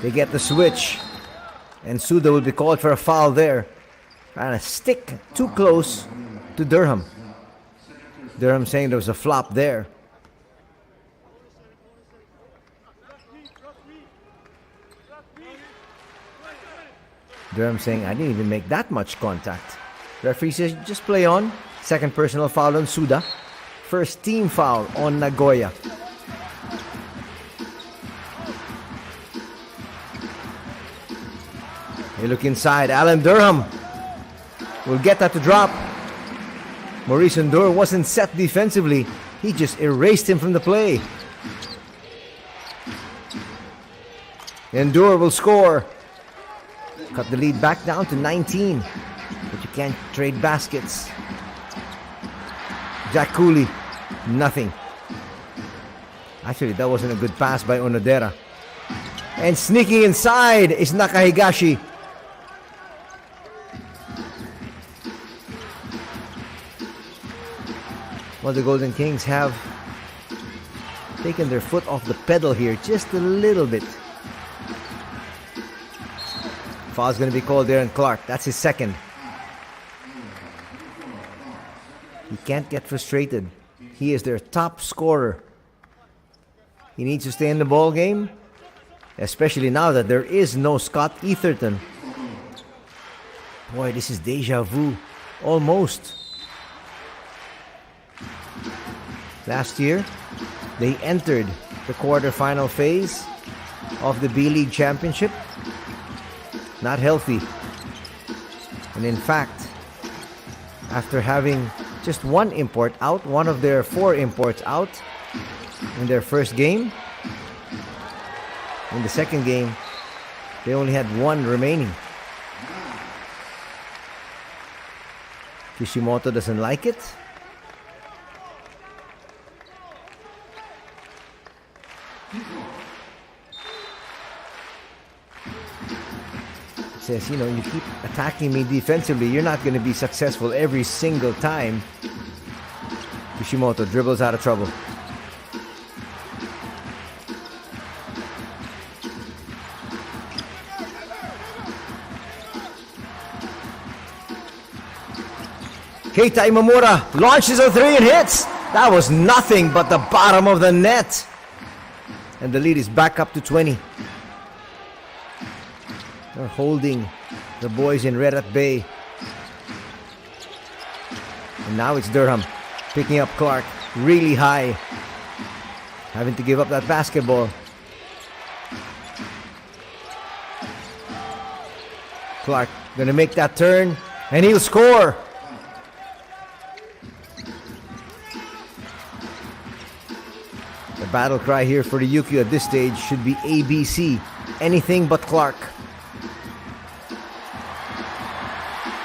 They get the switch. And Suda will be called for a foul there. Trying to stick too close to Durham. Durham saying there was a flop there. Durham saying, I didn't even make that much contact. Referee says, just play on. Second personal foul on Suda. First team foul on Nagoya. They look inside. Alan Durham will get that to drop. Maurice Endure wasn't set defensively. He just erased him from the play. Endure will score. Cut the lead back down to 19. But you can't trade baskets. Jack Cooley, nothing. Actually, that wasn't a good pass by Onodera. And sneaking inside is Nakahigashi. Well, the Golden Kings have taken their foot off the pedal here just a little bit. Foul's going to be called there on Clark. That's his second. He can't get frustrated. He is their top scorer. He needs to stay in the ball game, especially now that there is no Scott Etherton. Boy, this is deja vu. Almost. Last year, they entered the quarterfinal phase of the B.LEAGUE Championship. Not healthy. And in fact, after having just one import out, one of their 4 imports out in their first game, in the second game, they only had 1 remaining. Kishimoto doesn't like it. Says, you know, you keep attacking me defensively, you're not going to be successful every single time. Kishimoto dribbles out of trouble. Keita Imamura launches a 3 and hits. That was nothing but the bottom of the net. And the lead is back up to 20. They're holding the boys in red at bay. And now it's Durham picking up Clark really high. Having to give up that basketball. Clark gonna make that turn and he'll score. The battle cry here for the RYUKYU at this stage should be ABC. Anything but Clark.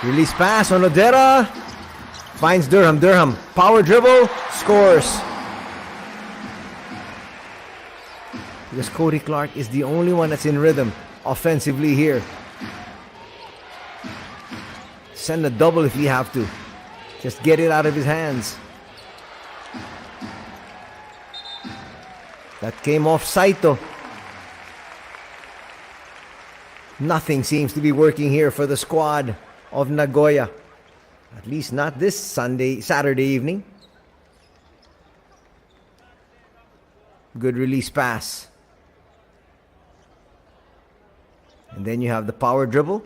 Release pass on Onodera. Finds Durham. Durham. Power dribble. Scores. Because Cody Clark is the only one that's in rhythm offensively here. Send a double if you have to. Just get it out of his hands. That came off Saito. Nothing seems to be working here for the squad of Nagoya. At least not this Saturday evening. Good release pass. And then you have the power dribble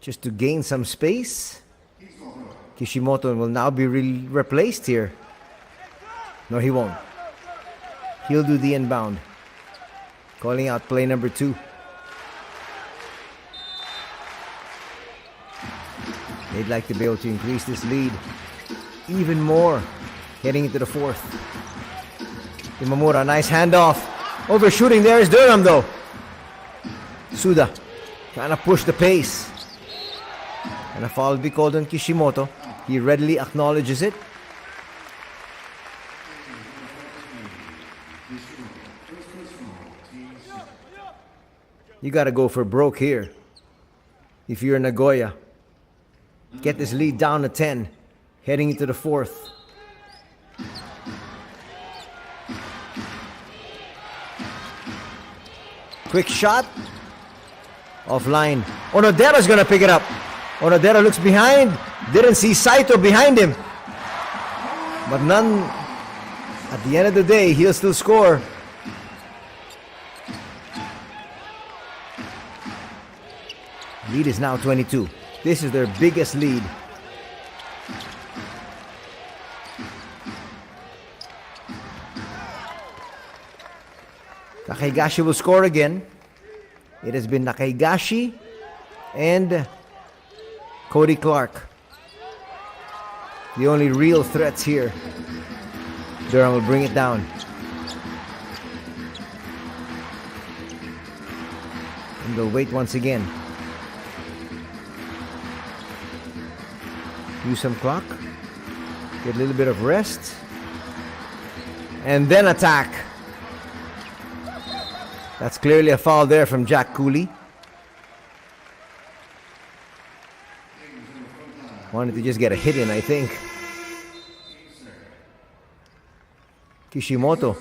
just to gain some space. Kishimoto will now be replaced here. No, he won't. He'll do the inbound. Calling out play number 2. They'd like to be able to increase this lead even more heading into the 4th. Imamura, nice handoff. Overshooting there is Durham though. Suda trying to push the pace. And a foul will be called on Kishimoto. He readily acknowledges it. You gotta go for broke here if you're Nagoya. Get this lead down to 10 heading into the 4th. Quick shot. Offline. Onodera's gonna pick it up. Onodera looks behind. Didn't see Saito behind him. But none. At the end of the day, he'll still score. Lead is now 22. This is their biggest lead. Nakahigashi will score again. It has been Nakahigashi and Cody Clark, the only real threats here. Durham will bring it down. And they'll wait once again. Use some clock. Get a little bit of rest. And then attack. That's clearly a foul there from Jack Cooley. Wanted to just get a hit in, I think. Kishimoto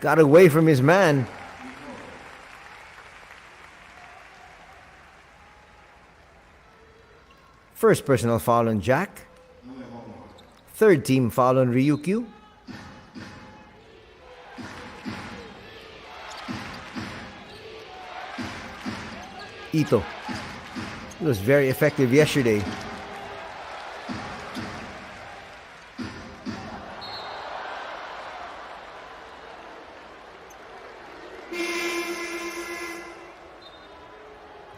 got away from his man. First personal foul on Jack. Third team foul on Ryukyu. Ito. He was very effective yesterday.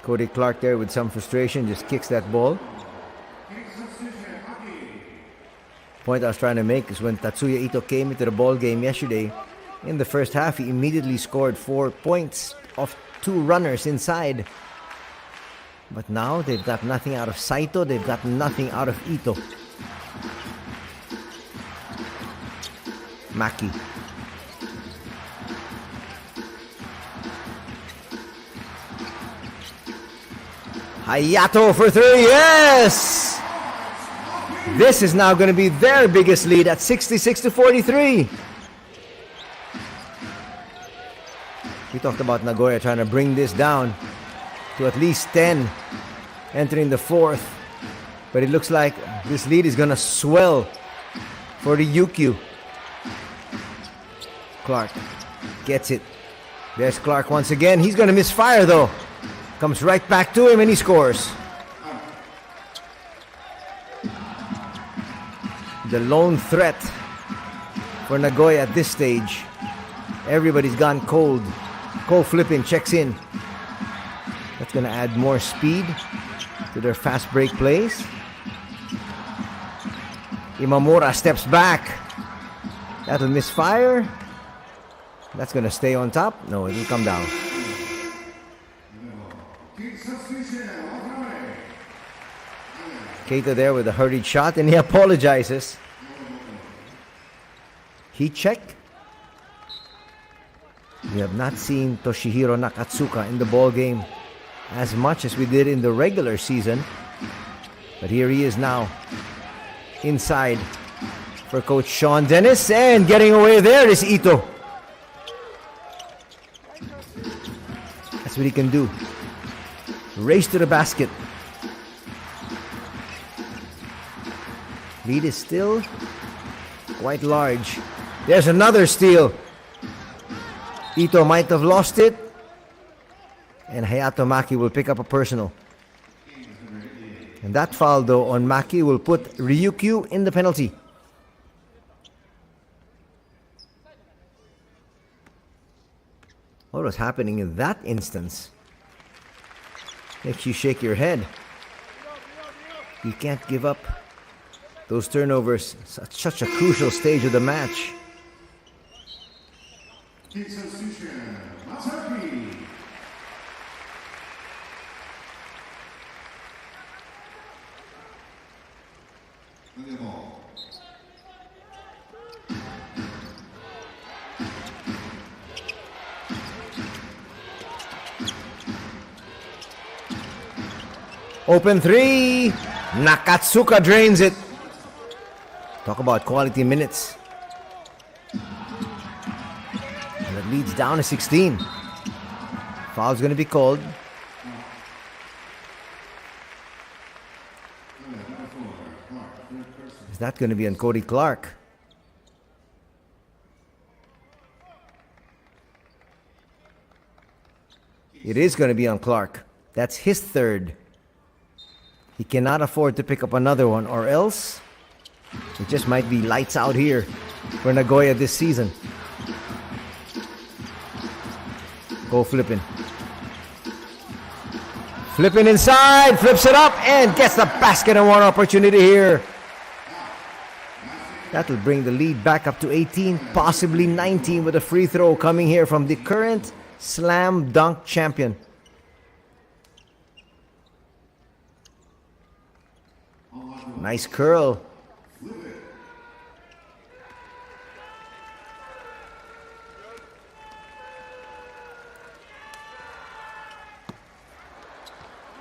Cody Clark there with some frustration just kicks that ball. Point I was trying to make is when Tatsuya Ito came into the ball game yesterday, in the first half he immediately scored 4 points off 2 runners inside. But now they've got nothing out of Saito, they've got nothing out of Ito. Maki. Hayato for 3, yes! This is now going to be their biggest lead at 66-43. We talked about Nagoya trying to bring this down to at least 10 entering the 4th. But it looks like this lead is going to swell for the RYUKYU. Clark gets it. There's Clark once again. He's going to misfire though. Comes right back to him and he scores. The lone threat for Nagoya at this stage. Everybody's gone cold. Cole Flippin checks in. That's going to add more speed to their fast break plays. Imamura steps back. That'll misfire. That's going to stay on top. No, it'll come down. Keita there with a hurried shot and he apologizes. Heat check. We have not seen Toshihiro Nakatsuka in the ball game as much as we did in the regular season. But here he is now inside for Coach Sean Dennis, and getting away there is Ito. That's what he can do. Race to the basket. Lead is still quite large. There's another steal. Ito might have lost it. And Hayato Maki will pick up a personal. And that foul, though, on Maki will put Ryukyu in the penalty. What was happening in that instance? Makes you shake your head. You can't give up those turnovers. Such a crucial stage of the match. Open three. Nakatsuka drains it. Talk about quality minutes. And it leads down to 16. Foul's going to be called. Is that going to be on Cody Clark? It is going to be on Clark. That's his third. He cannot afford to pick up another one, or else it just might be lights out here for Nagoya this season. Go flipping. Flipping inside, flips it up, and gets the basket and one opportunity here. That'll bring the lead back up to 18, possibly 19 with a free throw coming here from the current slam dunk champion. Nice curl.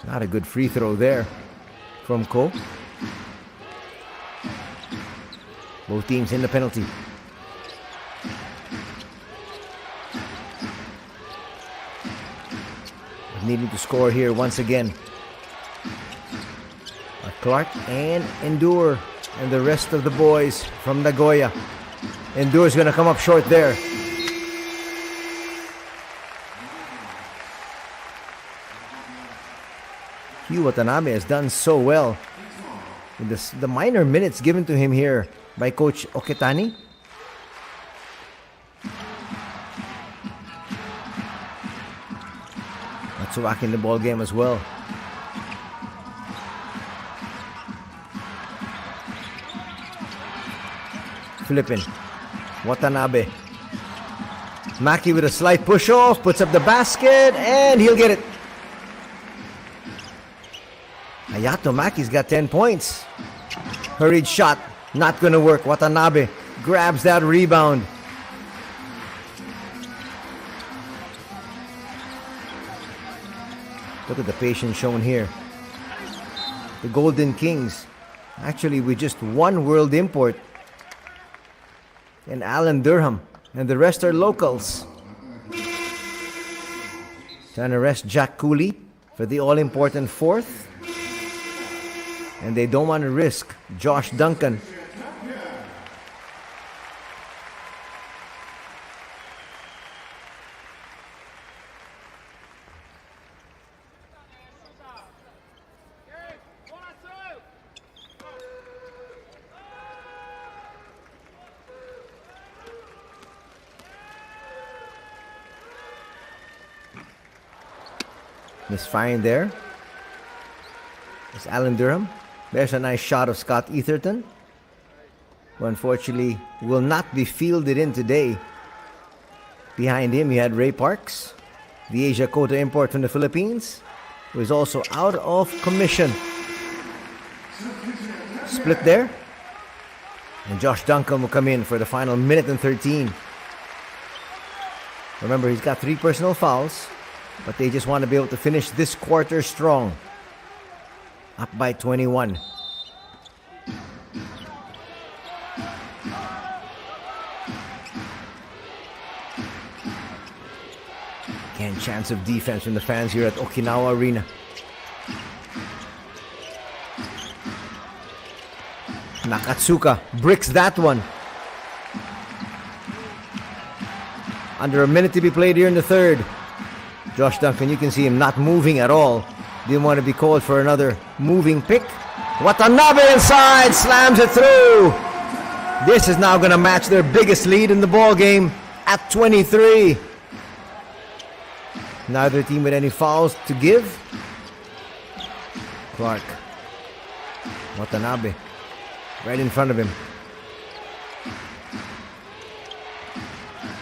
Not a good free throw there from Ko. Both teams in the penalty. Needing to score here once again. Clark and Endure and the rest of the boys from Nagoya. Endure's gonna come up short there. Hugh Watanabe has done so well with the minor minutes given to him here by Coach Oketani. Matsuaki in the ball game as well. Flipping. Watanabe. Maki with a slight push off, puts up the basket, and he'll get it. Hayato Maki's got 10 points. Hurried shot, not gonna work. Watanabe grabs that rebound. Look at the patience shown here. The Golden Kings, actually with just one world import, and Alan Durham, and the rest are locals. Trying to rest Jack Cooley for the all-important fourth. And they don't want to risk Josh Duncan. Misfiring there. It's Alan Durham. There's a nice shot of Scott Etherton, who unfortunately will not be fielded in today. Behind him, you had Ray Parks, the Asia Quota import from the Philippines, who is also out of commission. Split there. And Josh Duncan will come in for the final minute and 13. Remember, he's got 3 personal fouls, but they just want to be able to finish this quarter strong. Up by 21. Again, chance of defense from the fans here at Okinawa Arena. Nakatsuka bricks that one. Under a minute to be played here in the third. Josh Duncan, you can see him not moving at all. Didn't want to be called for another moving pick. Watanabe inside, slams it through. This is now going to match their biggest lead in the ball game at 23. Neither team with any fouls to give. Clark. Watanabe. Right in front of him.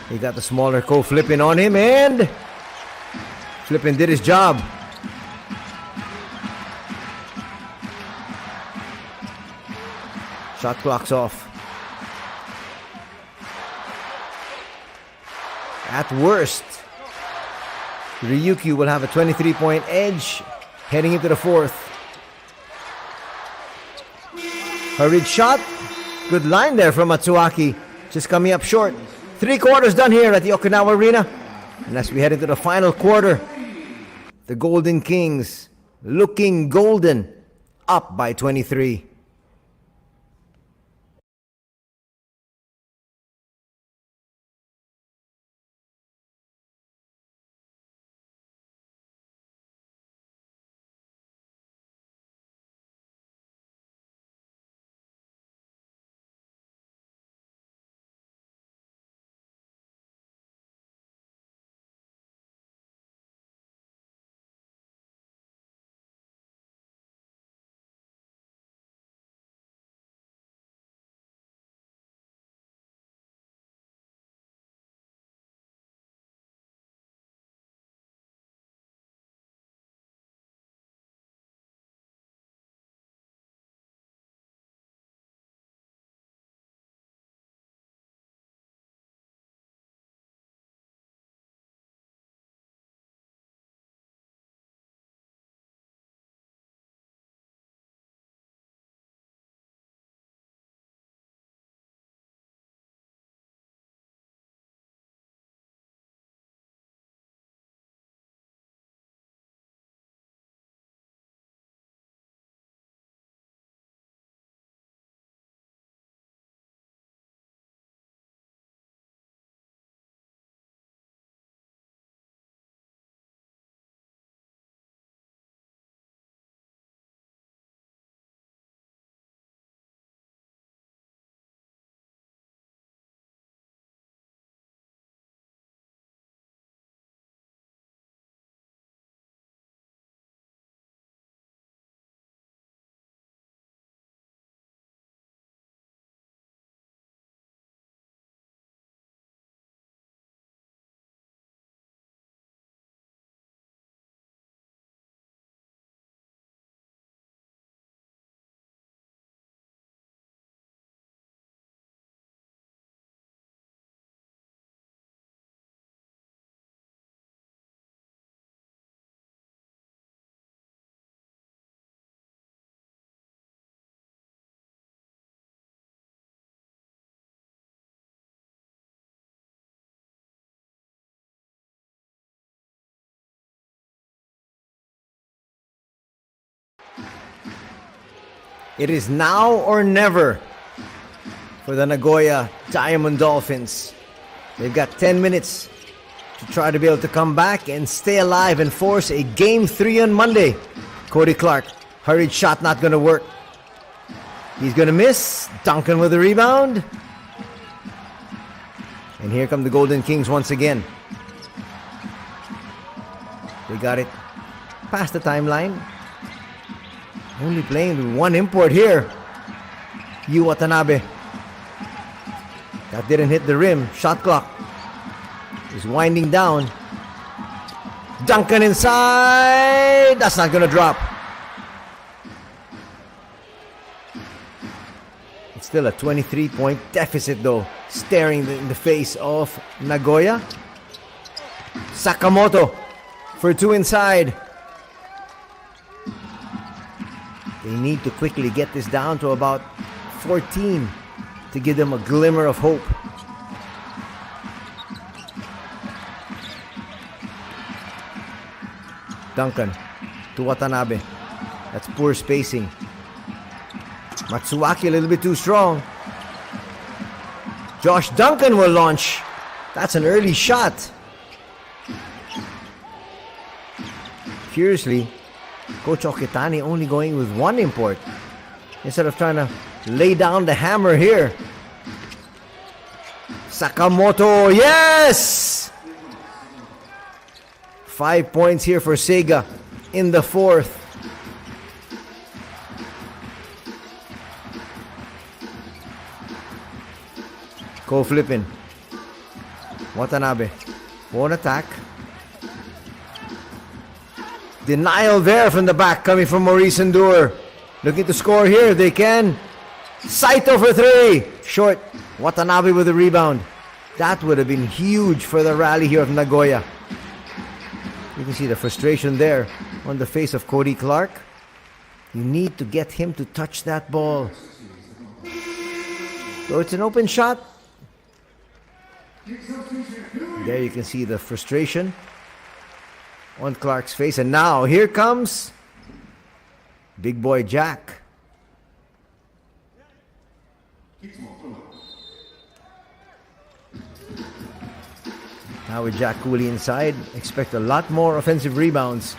He got the smaller Ko flipping on him, and flipping did his job. Shot clock's off. At worst, Ryukyu will have a 23-point edge heading into the fourth. Hurried shot. Good line there from Matsuaki. Just coming up short. 3 quarters done here at the Okinawa Arena. And as we head into the final quarter, the Golden Kings looking golden, up by 23. It is now or never for the Nagoya Diamond Dolphins. They've got 10 minutes to try to be able to come back and stay alive and force a Game 3 on Monday. Cody Clark, hurried shot, not going to work. He's going to miss. Duncan with the rebound. And here come the Golden Kings once again. They got it past the timeline. Only playing with one import here. Yu Watanabe. That didn't hit the rim. Shot clock is winding down. Duncan inside. That's not going to drop. It's still a 23-point deficit though, staring in the face of Nagoya. Sakamoto for 2 inside. They need to quickly get this down to about 14 to give them a glimmer of hope. Duncan to Watanabe. That's poor spacing. Matsuaki a little bit too strong. Josh Duncan will launch. That's an early shot. Curiously, Coach Okitani only going with one import instead of trying to lay down the hammer here. Sakamoto, yes! 5 points here for Sega in the fourth. Ko flipping. Watanabe won't attack. Denial there from the back coming from Maurice Endur. Looking to score here. They can. Saito for three. Short. Watanabe with the rebound. That would have been huge for the rally here of Nagoya. You can see the frustration there on the face of Cody Clark. You need to get him to touch that ball. So it's an open shot. There you can see the frustration on Clark's face. And now here comes Big Boy Jack. Now with Jack Cooley inside, expect a lot more offensive rebounds.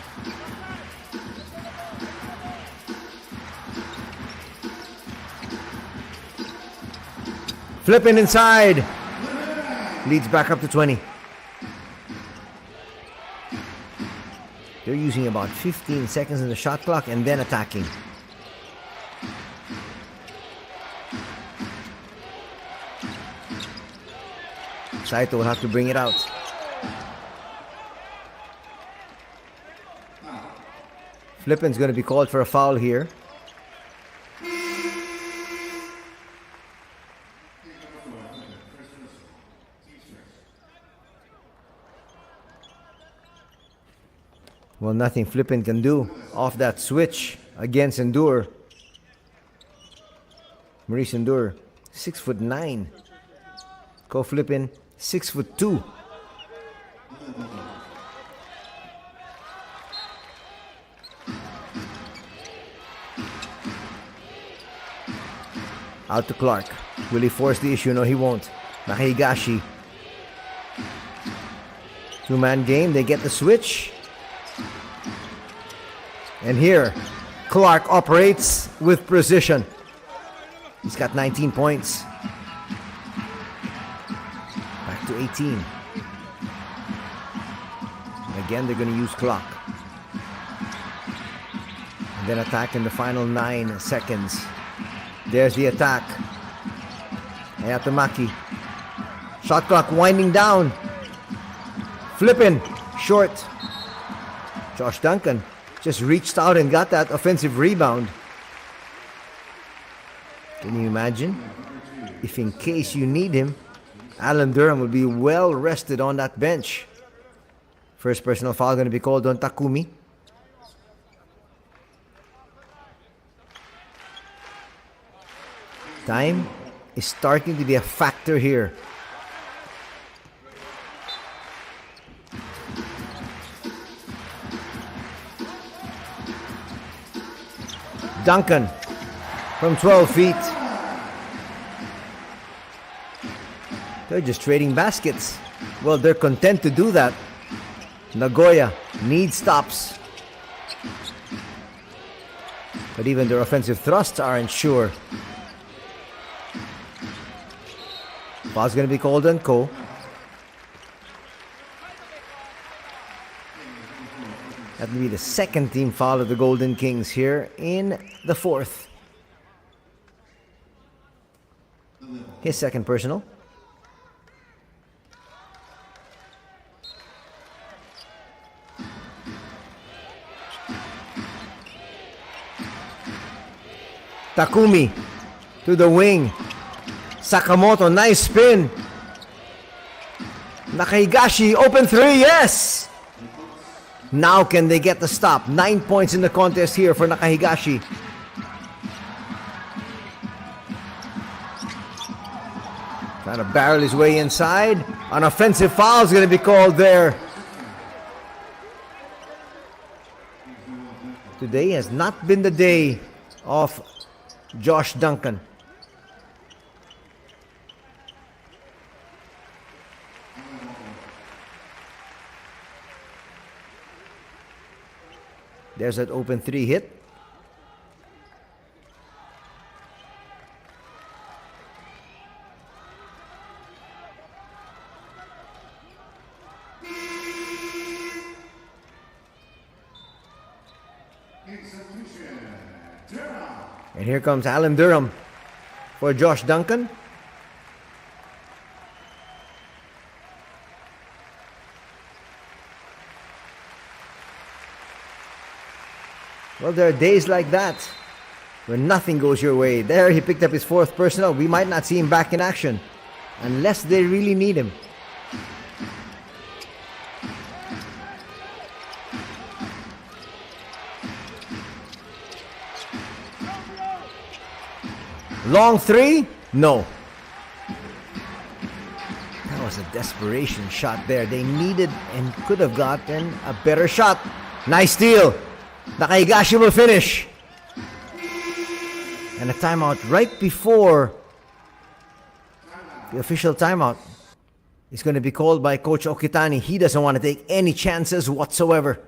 Flipping inside. Leads back up to 20. They're using about 15 seconds in the shot clock and then attacking. Saito will have to bring it out. Flippin's going to be called for a foul here. Well, nothing Flippin can do off that switch against Endur. Maurice Endur, 6'9". Ko Flippin, 6'2". Out to Clark. Will he force the issue? No, he won't. Nakahigashi. Two-man game. They get the switch. And here, Clark operates with precision. He's got 19 points. Back to 18. And again, they're going to use clock. And then attack in the final 9 seconds. There's the attack. Ayatamaki. Shot clock winding down. Flippin'. Short. Josh Duncan just reached out and got that offensive rebound. Can you imagine? If in case you need him, Alan Durham will be well rested on that bench. First personal foul going to be called on Takumi. Time is starting to be a factor here. Duncan from 12 feet. They're just trading baskets. Well, they're content to do that. Nagoya needs stops. But even their offensive thrusts aren't sure. Foul's going to be called on Ko. That will be the second team foul of the Golden Kings here in the fourth. His second personal. Takumi to the wing. Sakamoto, nice spin. Nakahigashi, open three, yes! Now can they get the stop? 9 points in the contest here for Nakahigashi. Trying to barrel his way inside. An offensive foul is going to be called there. Today has not been the day of Josh Duncan. There's that open 3 hit. And here comes Alan Durham for Josh Duncan. Well, there are days like that when nothing goes your way. There he picked up his 4th personal. We might not see him back in action unless they really need him. Long 3? No. That was a desperation shot there. They needed and could have gotten a better shot. Nice steal. Nakahigashi will finish. And a timeout right before the official timeout is going to be called by Coach Okitani. He doesn't want to take any chances whatsoever.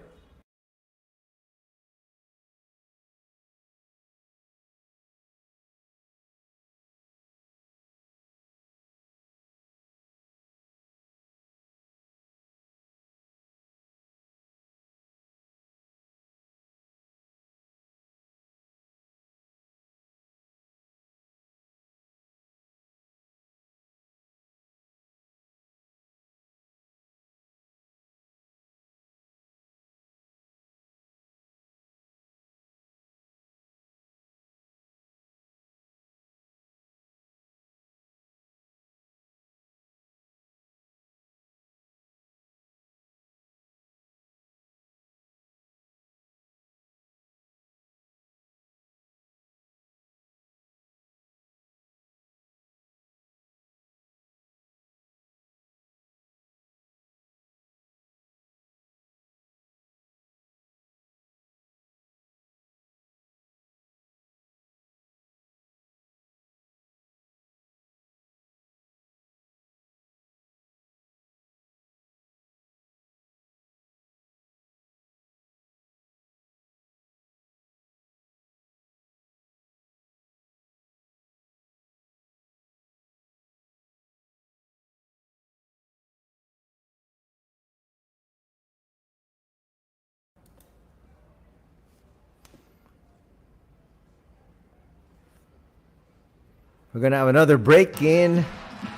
We're going to have another break in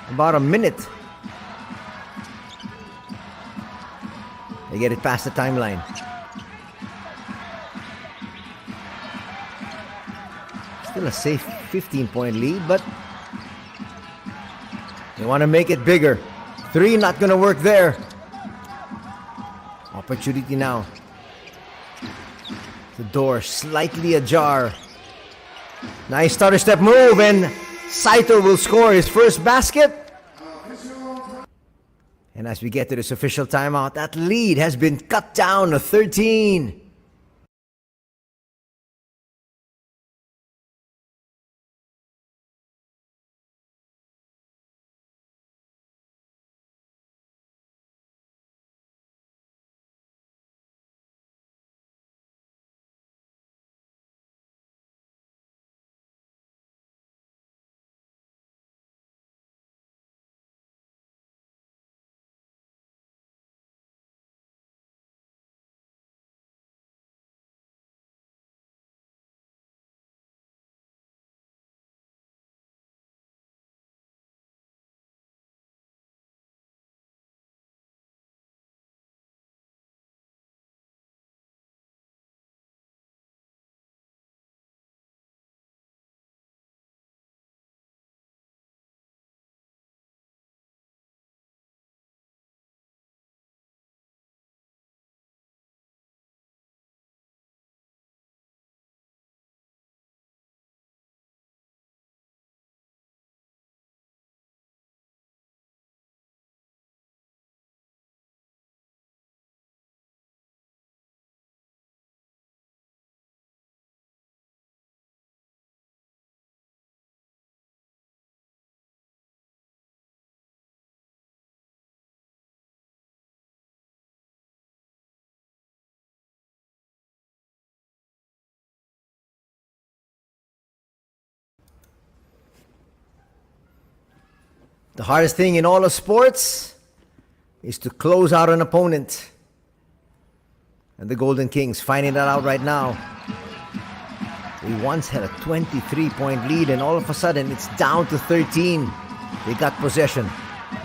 about a minute. They get it past the timeline. Still a safe 15-point lead, but they want to make it bigger. 3 not going to work there. Opportunity now. The door slightly ajar. Nice stutter step move, and Saito will score his first basket. And as we get to this official timeout, that lead has been cut down to 13. The hardest thing in all of sports is to close out an opponent. And the Golden Kings finding that out right now. They once had a 23-point lead, and all of a sudden it's down to 13. They got possession,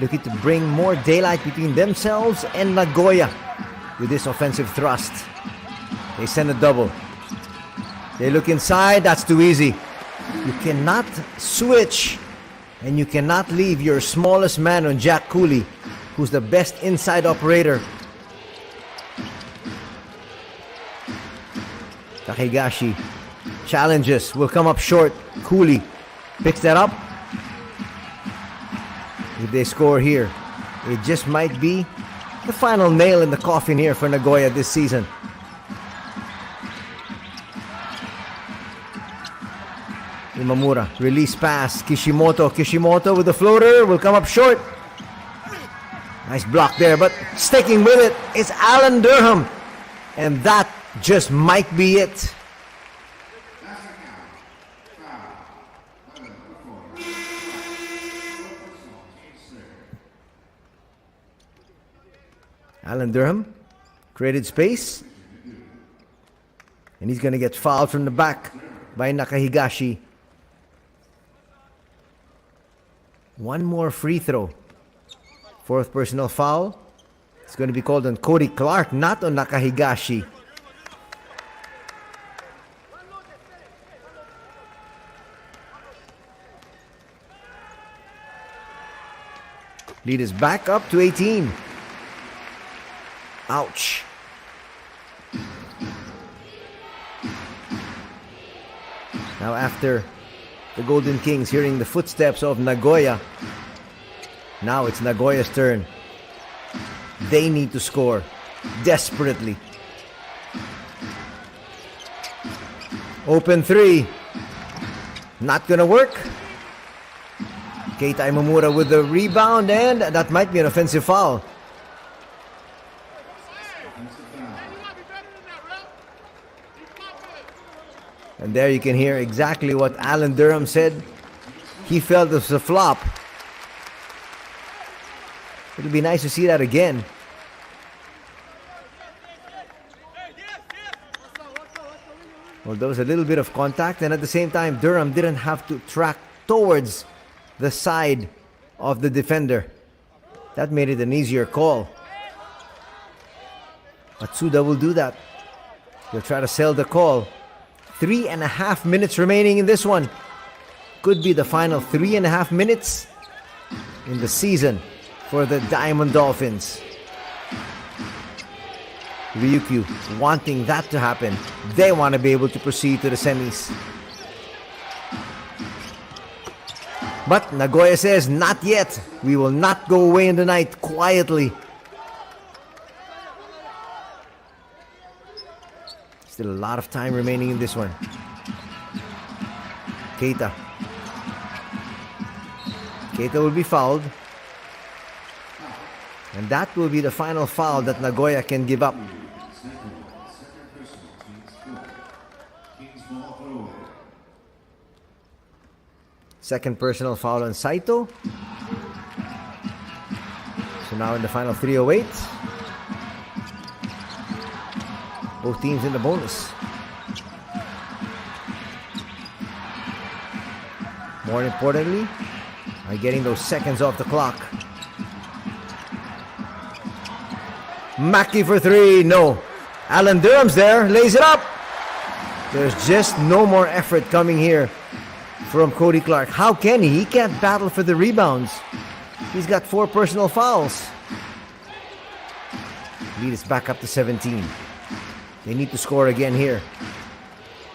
looking to bring more daylight between themselves and Nagoya with this offensive thrust. They send a double. They look inside. That's too easy. You cannot switch, and you cannot leave your smallest man on Jack Cooley, who's the best inside operator. Takegashi challenges, will come up short. Cooley picks that up. If they score here, it just might be the final nail in the coffin here for Nagoya this season. Imamura, release pass, Kishimoto with the floater, will come up short. Nice block there, but sticking with it is Alan Durham. And that just might be it. Alan Durham created space, and he's going to get fouled from the back by Nakahigashi. One more free throw. Fourth personal foul. It's going to be called on Cody Clark, not on Nakahigashi. Lead is back up to 18. Ouch. Now after the Golden Kings hearing the footsteps of Nagoya, now it's Nagoya's turn. They need to score desperately. Open three. Not gonna work. Keita Imamura with the rebound, and that might be an offensive foul. And there you can hear exactly what Alan Durham said. He felt it was a flop. It'll be nice to see that again. Well, there was a little bit of contact, and at the same time, Durham didn't have to track towards the side of the defender. That made it an easier call. Matsuda will do that. He'll try to sell the call. 3.5 minutes remaining in this one. Could be the final 3.5 minutes in the season for the Diamond Dolphins. Ryukyu wanting that to happen. They want to be able to proceed to the semis. But Nagoya says, not yet. We will not go away in the night quietly. Still a lot of time remaining in this one. Keita. Keita will be fouled. And that will be the final foul that Nagoya can give up. Second personal foul on Saito. So now in the final 3:08. Both teams in the bonus. More importantly, are getting those seconds off the clock. Mackey for three, no. Alan Durham's there, lays it up. There's just no more effort coming here from Cody Clark. How can he? He can't battle for the rebounds. He's got 4 personal fouls. Lead is back up to 17. They need to score again here.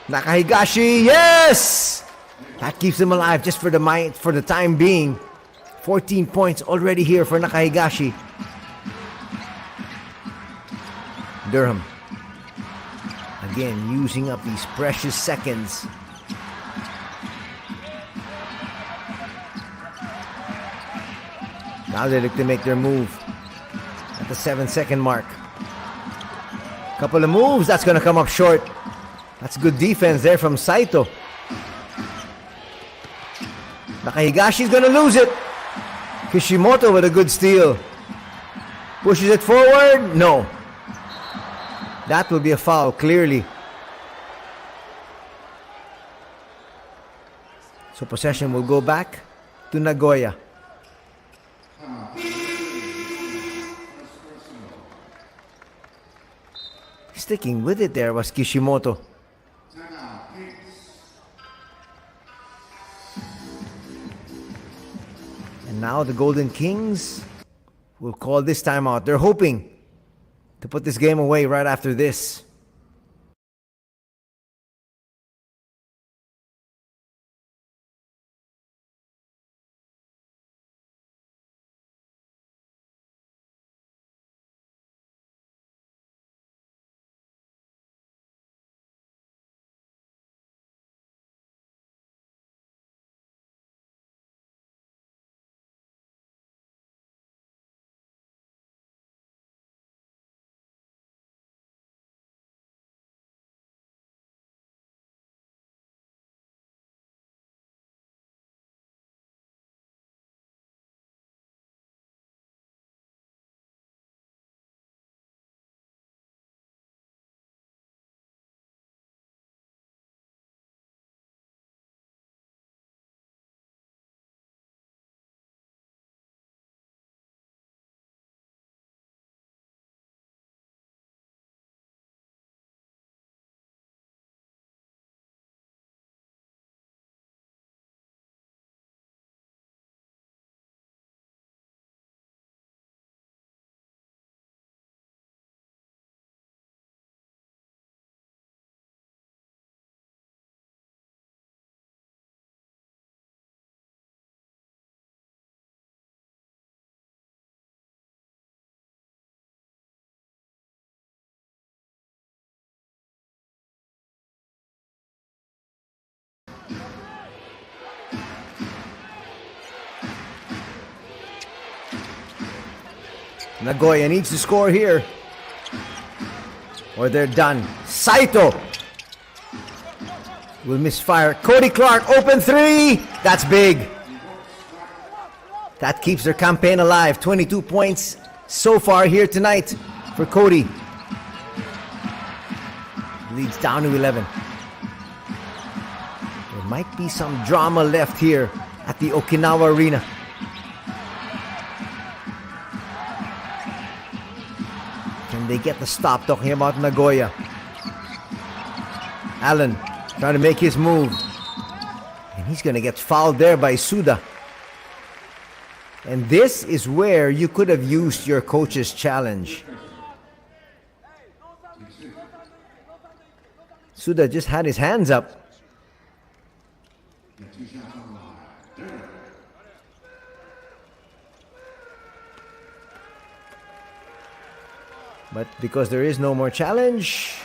Nakahigashi, yes! That keeps them alive just for the time being. 14 points already here for Nakahigashi. Durham. Again, using up these precious seconds. Now they look to make their move at the 7-second mark. Couple of moves, that's going to come up short. That's good defense there from Saito. Nakahigashi's going to lose it. Kishimoto with a good steal. Pushes it forward. No. That will be a foul, clearly. So possession will go back to Nagoya. Sticking with it there was Kishimoto. And now the Golden Kings will call this timeout. They're hoping to put this game away right after this. Nagoya needs to score here, or they're done. Saito will misfire. Cody Clark, open three. That's big. That keeps their campaign alive. 22 points so far here tonight for Cody. Leads down to 11. There might be some drama left here at the Okinawa Arena. Can they get the stop? Talking about Nagoya. Allen trying to make his move. And he's going to get fouled there by Suda. And this is where you could have used your coach's challenge. Suda just had his hands up. But because there is no more challenge,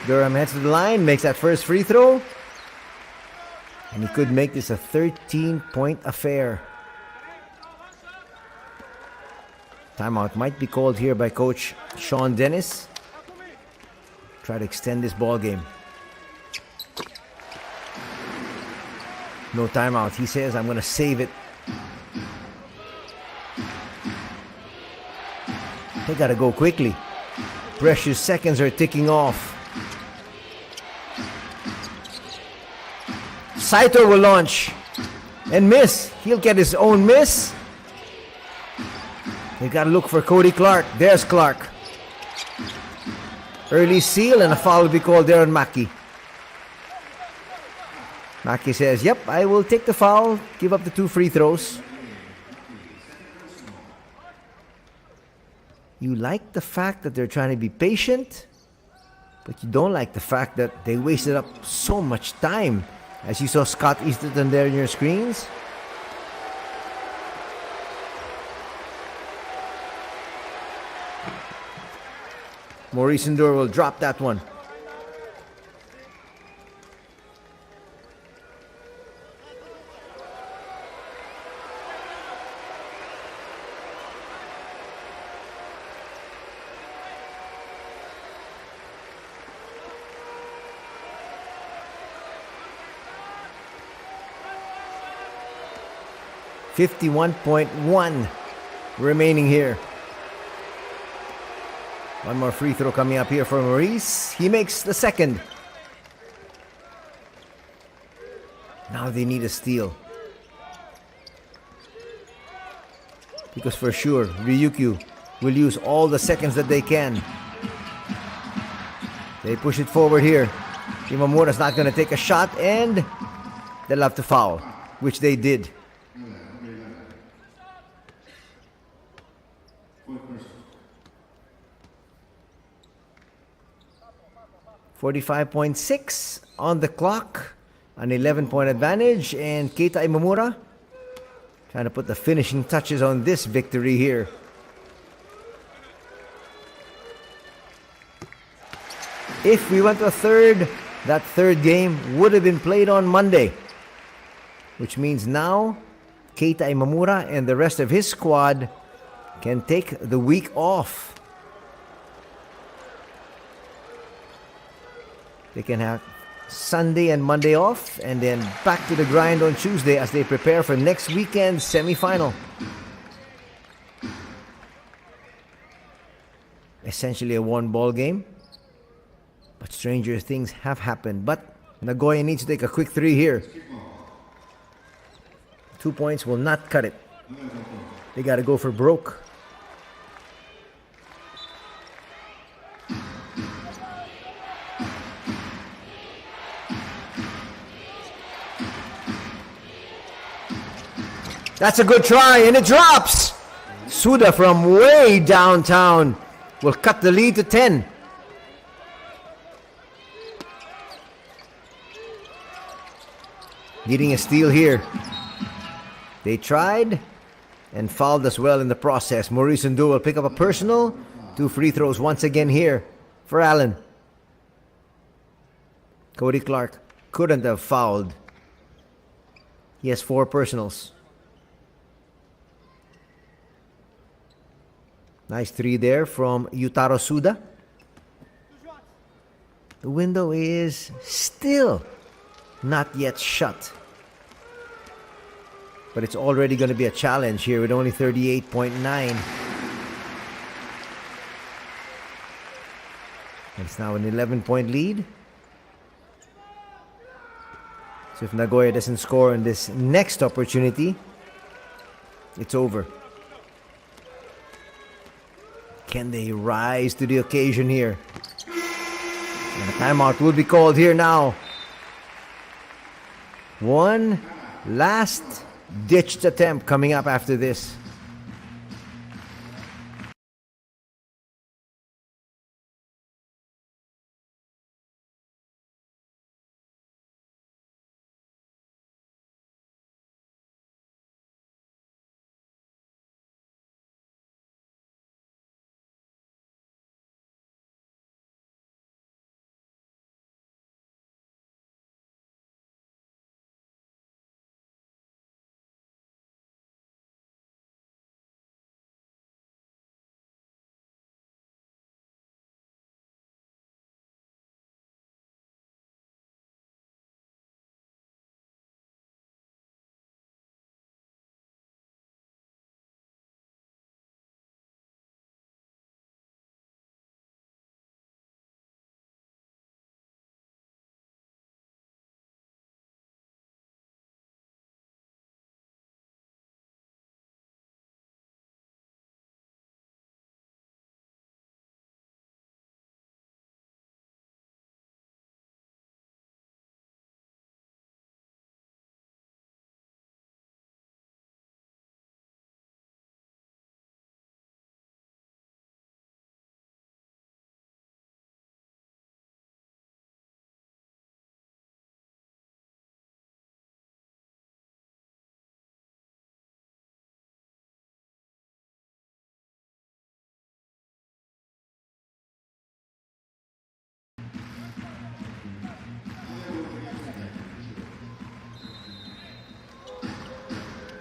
Durham heads to the line, makes that first free throw. And he could make this a 13-point affair. Timeout might be called here by Coach Sean Dennis. Try to extend this ball game. No timeout. He says, I'm going to save it. They got to go quickly. Precious seconds are ticking off. Saito will launch and miss. He'll get his own miss. They got to look for Cody Clark. There's Clark. Early seal and a foul will be called there on Maki. Maki says, yep, I will take the foul. Give up the 2 free throws. You like the fact that they're trying to be patient, but you don't like the fact that they wasted up so much time. As you saw Scott Easterton there in your screens. Maurice Ndur will drop that one. 51.1 remaining here. One more free throw coming up here for Maurice. He makes the second. Now they need a steal. Because for sure, Ryukyu will use all the seconds that they can. They push it forward here. Imamura's not going to take a shot, and they'll have to foul, which they did. .46 on the clock. An 11-point advantage, and Keita Imamura trying to put the finishing touches on this victory here. If we went to a third, that third game would have been played on Monday, which means now Keita Imamura and the rest of his squad can take the week off. They can have Sunday and Monday off, and then back to the grind on Tuesday as they prepare for next weekend's semi-final. Essentially a one-ball game, but stranger things have happened. But Nagoya needs to take a quick three here. 2 points will not cut it. They got to go for broke. That's a good try, and it drops! Suda from way downtown will cut the lead to 10. Getting a steal here. They tried and fouled as well in the process. Maurice Ndu will pick up a personal. 2 free throws once again here for Allen. Cody Clark couldn't have fouled. He has 4 personals. Nice 3 there from Yutaro Suda. The window is still not yet shut. But it's already going to be a challenge here with only 38.9. It's now an 11-point lead. So if Nagoya doesn't score in this next opportunity, it's over. Can they rise to the occasion here? And a timeout will be called here now. One last ditched attempt coming up after this.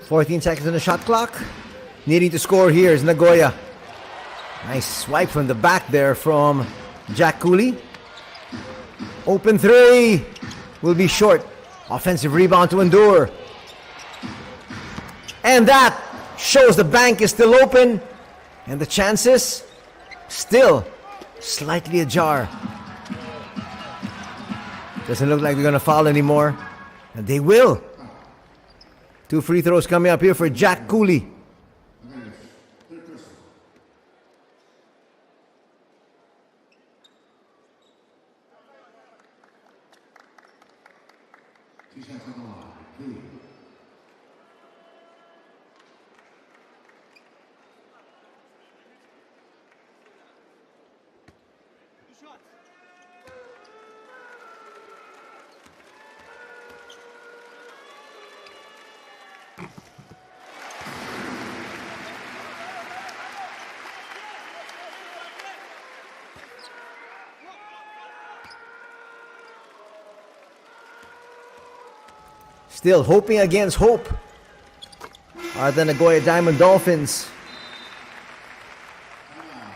.14 seconds on the shot clock. Needing to score here is Nagoya. Nice swipe from the back there from Jack Cooley. Open 3 will be short. Offensive rebound to Endure. And that shows the bank is still open. And the chances still slightly ajar. Doesn't look like they're going to foul anymore. And they will. 2 free throws coming up here for Jack Cooley. Still hoping against hope are the Nagoya Diamond Dolphins.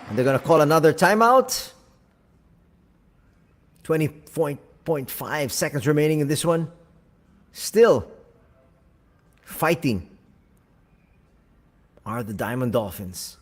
And they're going to call another timeout. 20.5 seconds remaining in this one. Still fighting are the Diamond Dolphins.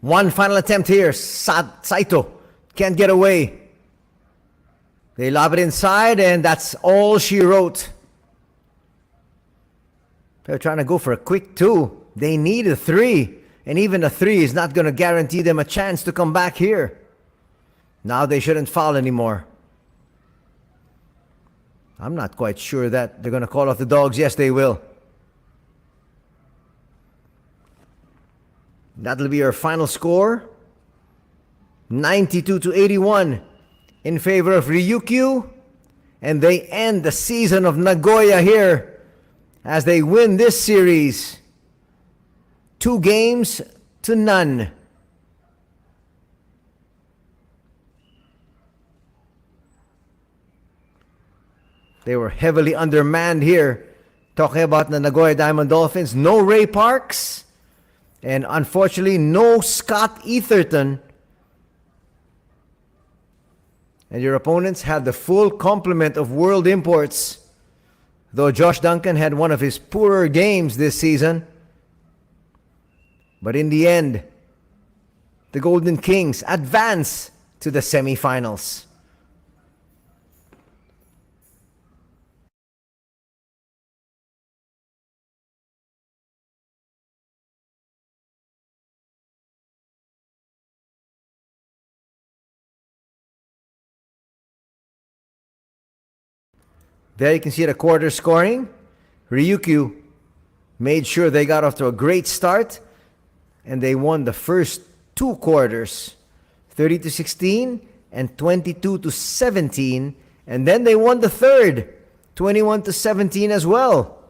One final attempt here. Saito can't get away. They lob it inside, and that's all she wrote. They're trying to go for a quick 2. They need a 3. And even a 3 is not going to guarantee them a chance to come back here. Now they shouldn't foul anymore. I'm not quite sure that they're going to call off the dogs. Yes, they will. That'll be our final score. 92-81 in favor of Ryukyu. And they end the season of Nagoya here as they win this series 2-0. They were heavily undermanned here. Talking about the Nagoya Diamond Dolphins. No Ray Parks. And unfortunately, no Scott Etherton. And your opponents had the full complement of world imports. Though Josh Duncan had one of his poorer games this season. But in the end, the Golden Kings advance to the semifinals. There you can see the quarter scoring. Ryukyu made sure they got off to a great start. And they won the first 2 quarters. 30-16 and 22-17. And then they won the third. 21-17 as well.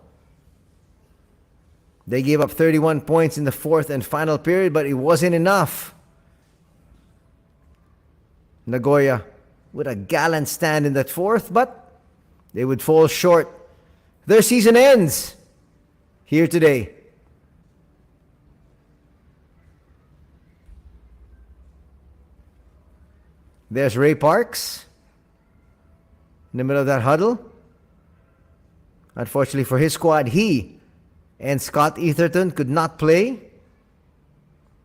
They gave up 31 points in the fourth and final period, but it wasn't enough. Nagoya with a gallant stand in that fourth, but they would fall short. Their season ends here today. There's Ray Parks in the middle of that huddle. Unfortunately for his squad, he and Scott Etherton could not play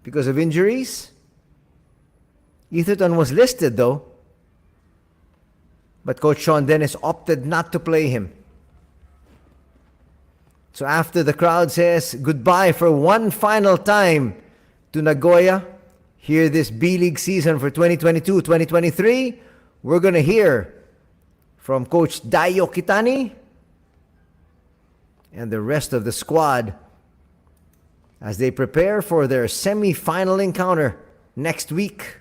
because of injuries. Etherton was listed though, but Coach Sean Dennis opted not to play him. So after the crowd says goodbye for one final time to Nagoya, here this B-League season for 2022-2023, we're going to hear from Coach Dayo Kitani and the rest of the squad as they prepare for their semi-final encounter next week.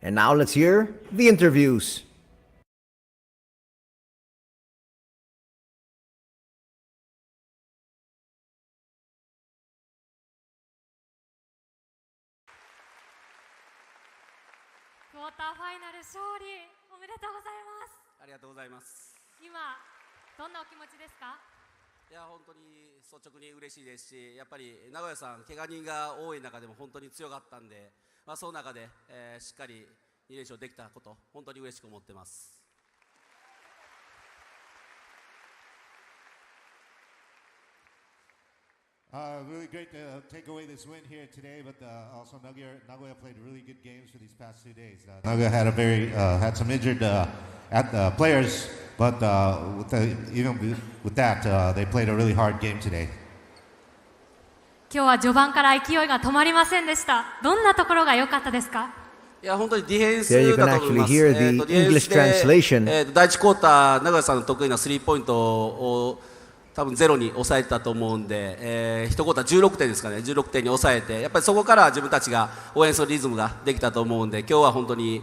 And now let's hear the interviews. Quarter final 勝利おめでとうございます。ありがとうございます。今どんなお気持ちですか？いや本当に率直に嬉しいですし、やっぱり名古屋さん怪我人が多い中でも本当に強かったんで、その中で、しっかり2連勝できたこと本当に嬉しく思ってます。Really great to take away this win here today, but also Nagoya played really good games for these past 2 days. Nagoya had some injured players, but even with that, they played a really hard game today. 今日は序盤から勢いが止まりませんでした。どんなところが良かったですか？いや本当にディフェン There you ス can だと思い actually ます。 hear the ディフェン English スで translation. 第1クォーター名古屋さんの得意なスリーポイントを多分ゼロに抑えてたと思うんで、1クォーター16点ですかね、16点に抑えて、やっぱりそこから自分たちがオフェンスのリズムができたと思うんで、今日は本当に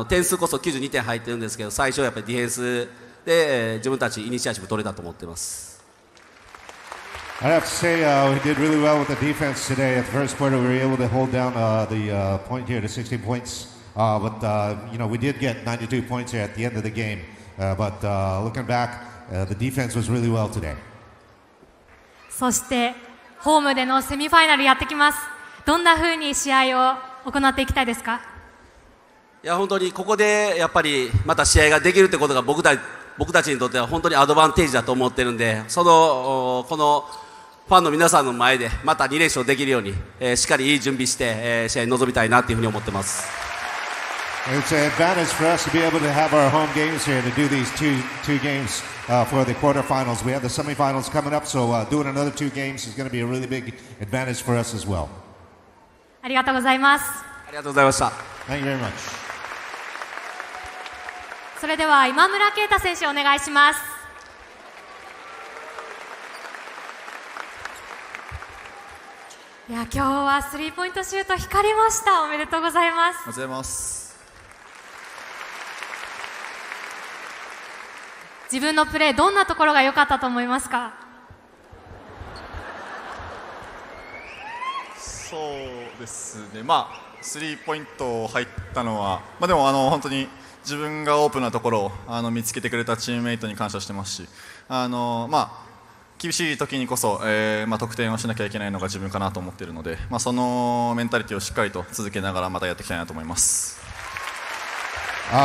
点数こそ92点入ってるんですけど、最初はやっぱりディフェンスで、自分たちイニシアチブ取れたと思ってます。I have to say, we did really well with the defense today. At the first quarter, we were able to hold down the point here to 16 points. But we did get 92 points here at the end of the game. But looking back, the defense was really well today. そしてホームでのセミファイナルやってきます。どんな風に試合を行っていきたいですか？いや本当にここでやっぱりまた試合ができるってことが僕たちにとっては本当にアドバンテージだと思ってるんで、このファンの皆さんの前でまた2連勝できるように、しっかりいい準備して、試合に臨みたいなというふうに思ってます。It's an advantage for us to be able to have our home games here to do these two games for the quarterfinals. We have the semifinals coming up, so doing another 2 games is going to be a really big advantage for us as well. ありがとうございます。ありがとうございました。Thank you very much. それでは今村圭太選手お願いします。いや今日はスリーポイントシュート光りました。おめでとうございます。ありがとうございます。自分のプレーどんなところが良かったと思いますか？そうですね、スリーポイント入ったのは、でも本当に自分がオープンなところを見つけてくれたチームメイトに感謝してますし、厳しい時にこそ、得点をしなきゃいけないのが自分かなと思っているので、そのメンタリティをしっかりと続けながらまたやっていきたいなと思います。The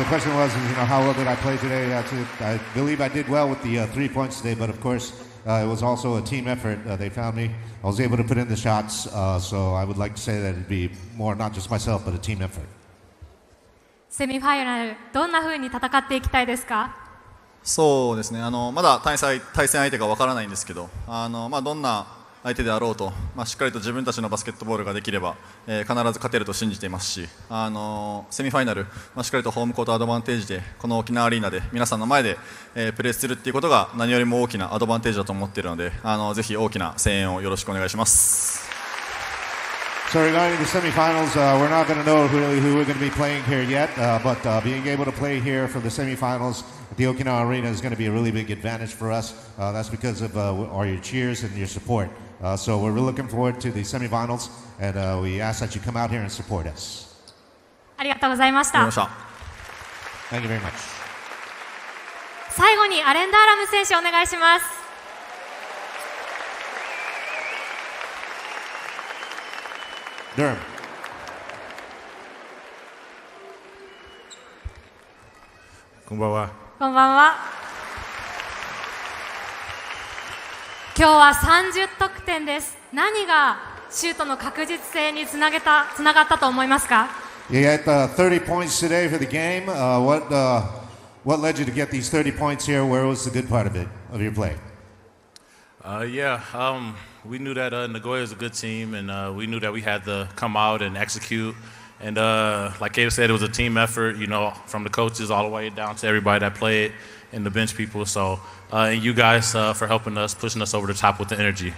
question was, how well did I play today? I believe I did well with the 3 points today, but of course, it was also a team effort. They found me. I was able to put in the shots, so I would like to say that it'd be more not just myself, but a team effort. セミファイナルどんな風に戦っていきたいですか？そうですね、まだ対戦相手がわからないんですけど、どんな相手であろうと、しっかりと自分たちのバスケットボールができれば、必ず勝てると信じていますし、セミファイナル、しっかりとホームコートアドバンテージでこの沖縄アリーナで皆さんの前で、プレーするっていうことが何よりも大きなアドバンテージだと思っているので、ぜひ大きな声援をよろしくお願いします。So regarding the semifinals, we're not going to know really who we're going to be playing here yet, but being able to play here for the semifinals at the Okinawa Arena is going to be a really big advantage for us. That's because of all your cheers and your support. So we're really looking forward to the semifinals, and we ask that you come out here and support us. ありがとうございましありがとうござた。いました。 Thank you very much. 最後にアレンダーラム選手お願いします。Durham. こんばんは。こんばんは。今日は30得点です。何がシュートの確実性につながったと思いますか？ You got 30 points today for the game. What led you to get these 30 points here? Where was the good part of it, of your play? We knew that Nagoya is a good team, and we knew that we had to come out and execute. And like Kate said, it was a team effort, from the coaches all the way down to everybody that played and the bench people. So, and you guys for helping us, pushing us over the top with the energy.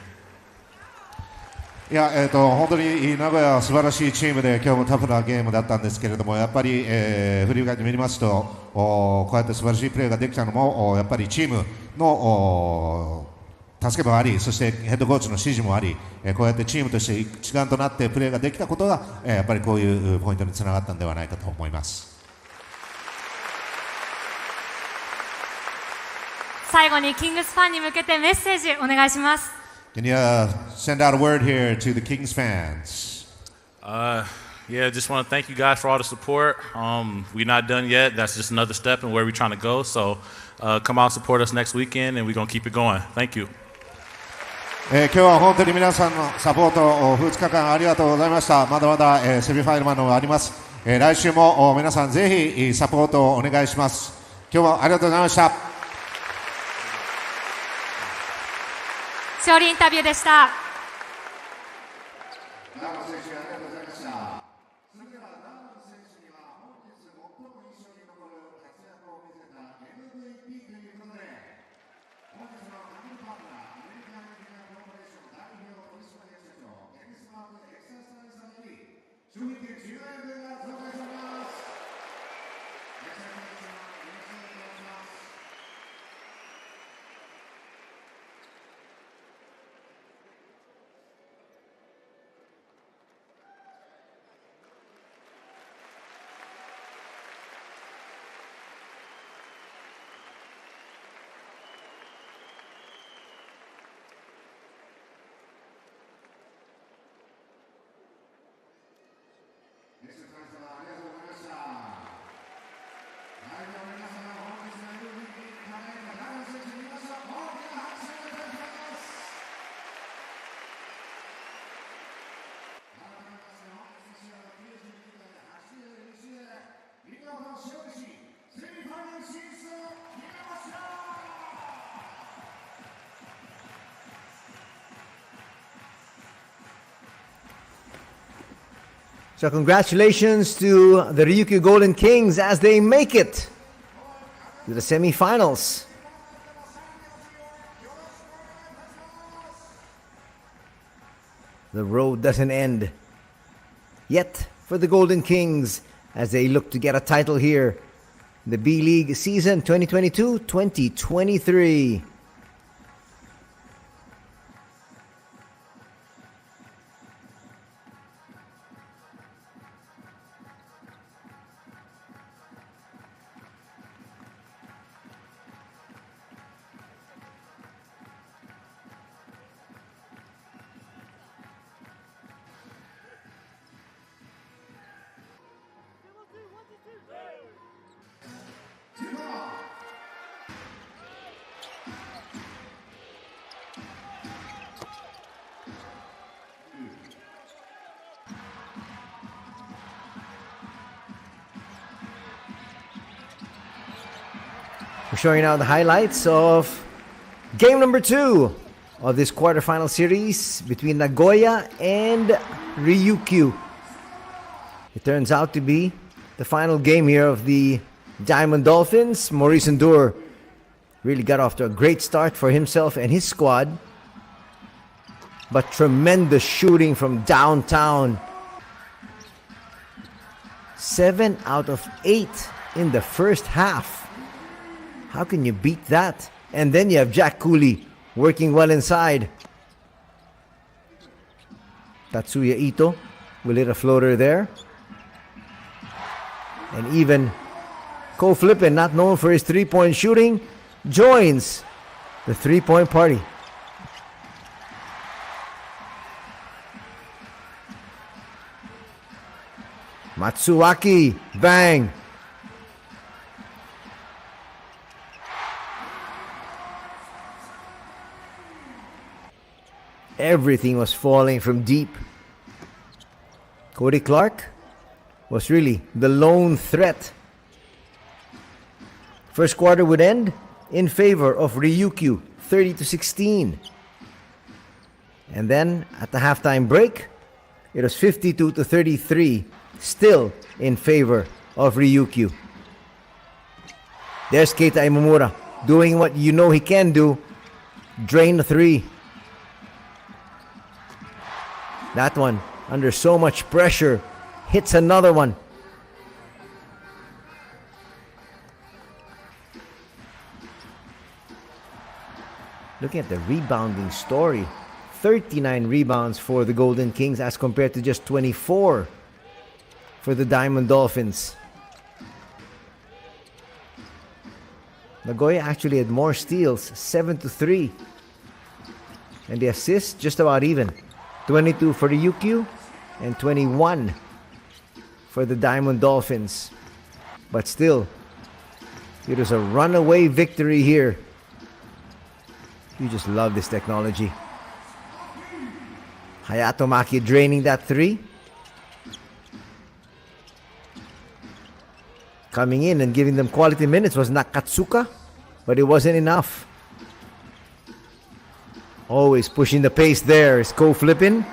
いや、本当に名古屋は素晴らしいチームで今日もタフなゲームだったんですけれども、やっぱり、振り返ってみますと、こうやって素晴らしいプレーができたのもやっぱりチームの助けもあり、そしてヘッドコーチの指示もあり、こうやってチームとして一丸となってプレーができたことが、やっぱりこういうポイントにつながったんではないかと思います。最後にキングスファンに向けてメッセージお願いします。Can you send out a word here to the Kings fans? Just want to thank you guys for all the support. We're not done yet. That's just another step in where we're trying to go. So come out and support us next weekend, and we're going to keep it going. Thank you. 今日は本当に皆さんのサポートを2日間ありがとうございました。まだまだ、セミファイナルまであります。来週も皆さんぜひサポートをお願いします。今日もありがとうございました。勝利インタビューでした。So congratulations to the Ryukyu Golden Kings as they make it to the semifinals. The road doesn't end yet for the Golden Kings as they look to get a title here in the B.LEAGUE season 2022-2023. We're showing now the highlights of game number 2 of this quarterfinal series between Nagoya and RYUKYU. It turns out to be the final game here of the Diamond Dolphins. Maurice Ndur really got off to a great start for himself and his squad. But tremendous shooting from downtown. 7 out of 8 in the first half. How can you beat that? And then you have Jack Cooley working well inside. Tatsuya Ito will hit a floater there. And even Ko Flippin, not known for his three-point shooting, joins the three-point party. Matsuaki, bang. Everything was falling from deep. Cody Clark was really the lone threat. First quarter would end in favor of RYUKYU, 30-16. And then at the halftime break, it was 52-33, still in favor of RYUKYU. There's Keita Imamura doing what you know he can do, drain the three. That one, under so much pressure, hits another one. Looking at the rebounding story, 39 rebounds for the Golden Kings as compared to just 24 for the Diamond Dolphins. Nagoya actually had more steals, 7-3. And the assists, just about even. 22 for the RYUKYU and 21 for the Diamond Dolphins. But still, it was a runaway victory here. You just love this technology. Hayato Maki draining that three. Coming in and giving them quality minutes was Nakatsuka, but it wasn't enough. Always pushing the pace there is Ko Flippin.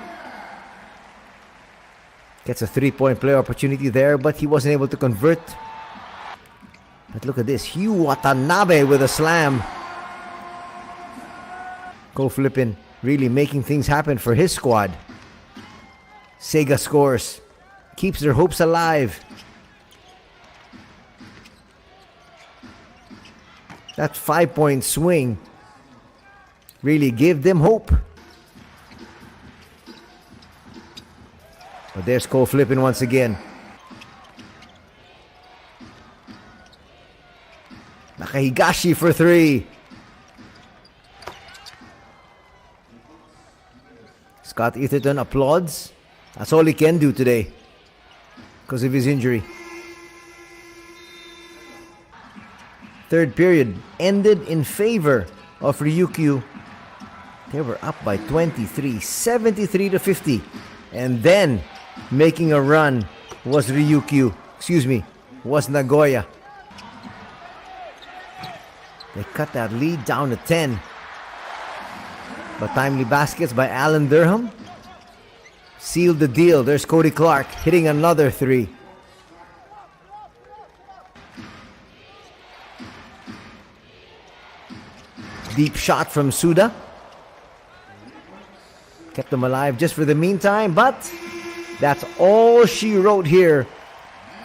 Gets a three-point play opportunity there, but he wasn't able to convert. But look at this, Hugh Watanabe with a slam. Ko Flippin really making things happen for his squad. Sega scores, keeps their hopes alive. That 5-point swing really gave them hope. But there's Ko Flippin once again. Nakahigashi for three. Scott Etherton applauds. That's all he can do today because of his injury. Third period ended in favor of RYUKYU. They were up by 23, 73-50. And then making a run was was Nagoya. They cut that lead down to 10. But timely baskets by Alan Durham sealed the deal. There's Cody Clark hitting another three. Deep shot from Suda. Kept them alive just for the meantime, but that's all she wrote here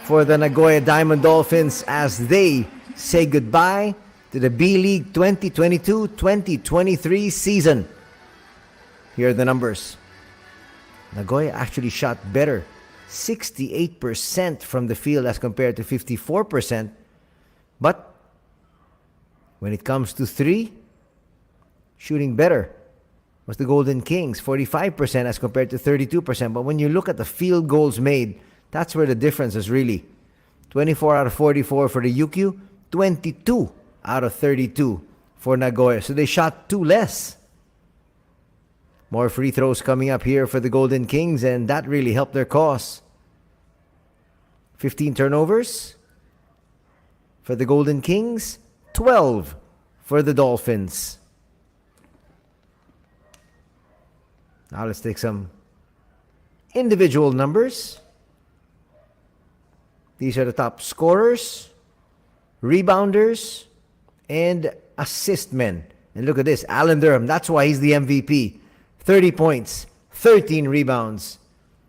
for the Nagoya Diamond Dolphins as they say goodbye to the B.LEAGUE 2022-2023 season. Here are the numbers. Nagoya actually shot better, 68% from the field as compared to 54%. But when it comes to three, shooting better was the Golden Kings, 45% as compared to 32%. But when you look at the field goals made, that's where the difference is really. 24 out of 44 for the RYUKYU, 22 out of 32 for Nagoya. So they shot two less. More free throws coming up here for the Golden Kings, and that really helped their cause. 15 turnovers for the Golden Kings, 12 for the Dolphins. Now let's take some individual numbers. These are the top scorers, rebounders, and assist men. And look at this, Alan Durham. That's why he's the MVP. 30 points, 13 rebounds,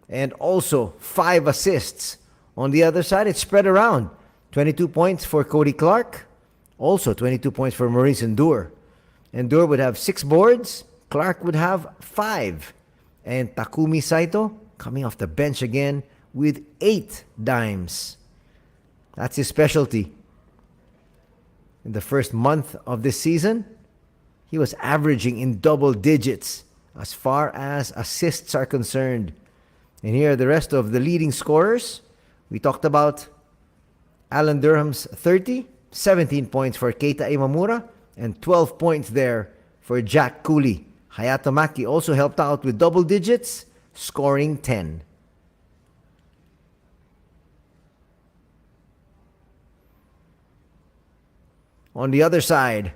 and also 5 assists. On the other side, it's spread around. 22 points for Cody Clark. Also 22 points for Maurice Endure. Endure would have 6 boards. Clark would have 5. And Takumi Saito coming off the bench again with 8 dimes. That's his specialty. In the first month of this season, he was averaging in double digits as far as assists are concerned. And here are the rest of the leading scorers. We talked about Alan Durham's 30, 17 points for Keita Imamura, and 12 points there for Jack Cooley. Hayato Maki also helped out with double digits, scoring 10. On the other side,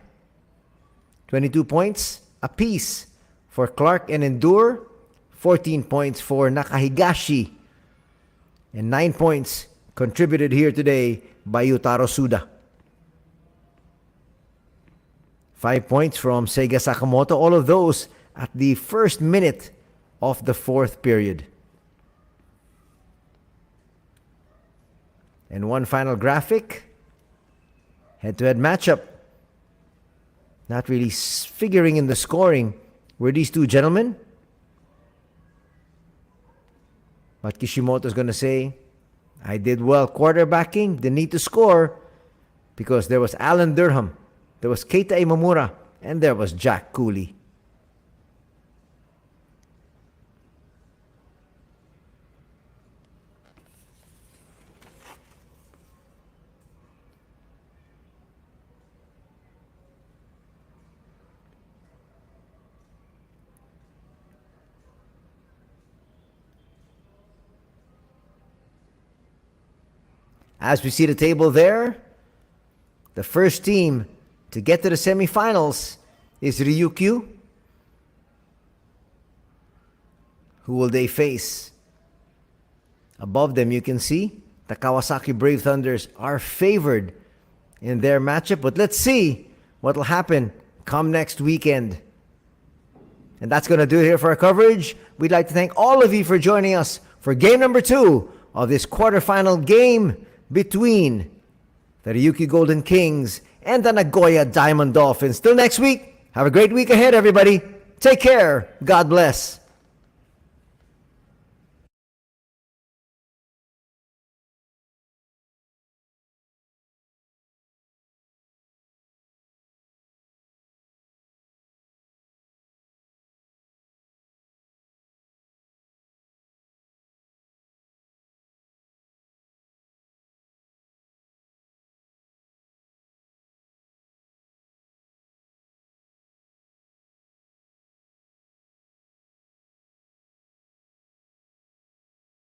22 points apiece for Clark and Endure, 14 points for Nakahigashi, and 9 points contributed here today by Yutaro Suda. 5 points from Seiga Sakamoto, all of those at the first minute of the fourth period. And one final graphic. Head-to-head matchup. Not really figuring in the scoring were these two gentlemen. But Kishimoto's going to say, I did well quarterbacking, didn't need to score, because there was Alan Durham, there was Keita Imamura, and there was Jack Cooley. As we see the table there, the first team to get to the semifinals is RYUKYU. Who will they face? Above them, you can see the Kawasaki Brave Thunders are favored in their matchup. But let's see what will happen come next weekend. And that's going to do it here for our coverage. We'd like to thank all of you for joining us for game number 2 of this quarterfinal game between the Ryukyu Golden Kings and the Nagoya Diamond Dolphins. Till next week, have a great week ahead, everybody. Take care. God bless.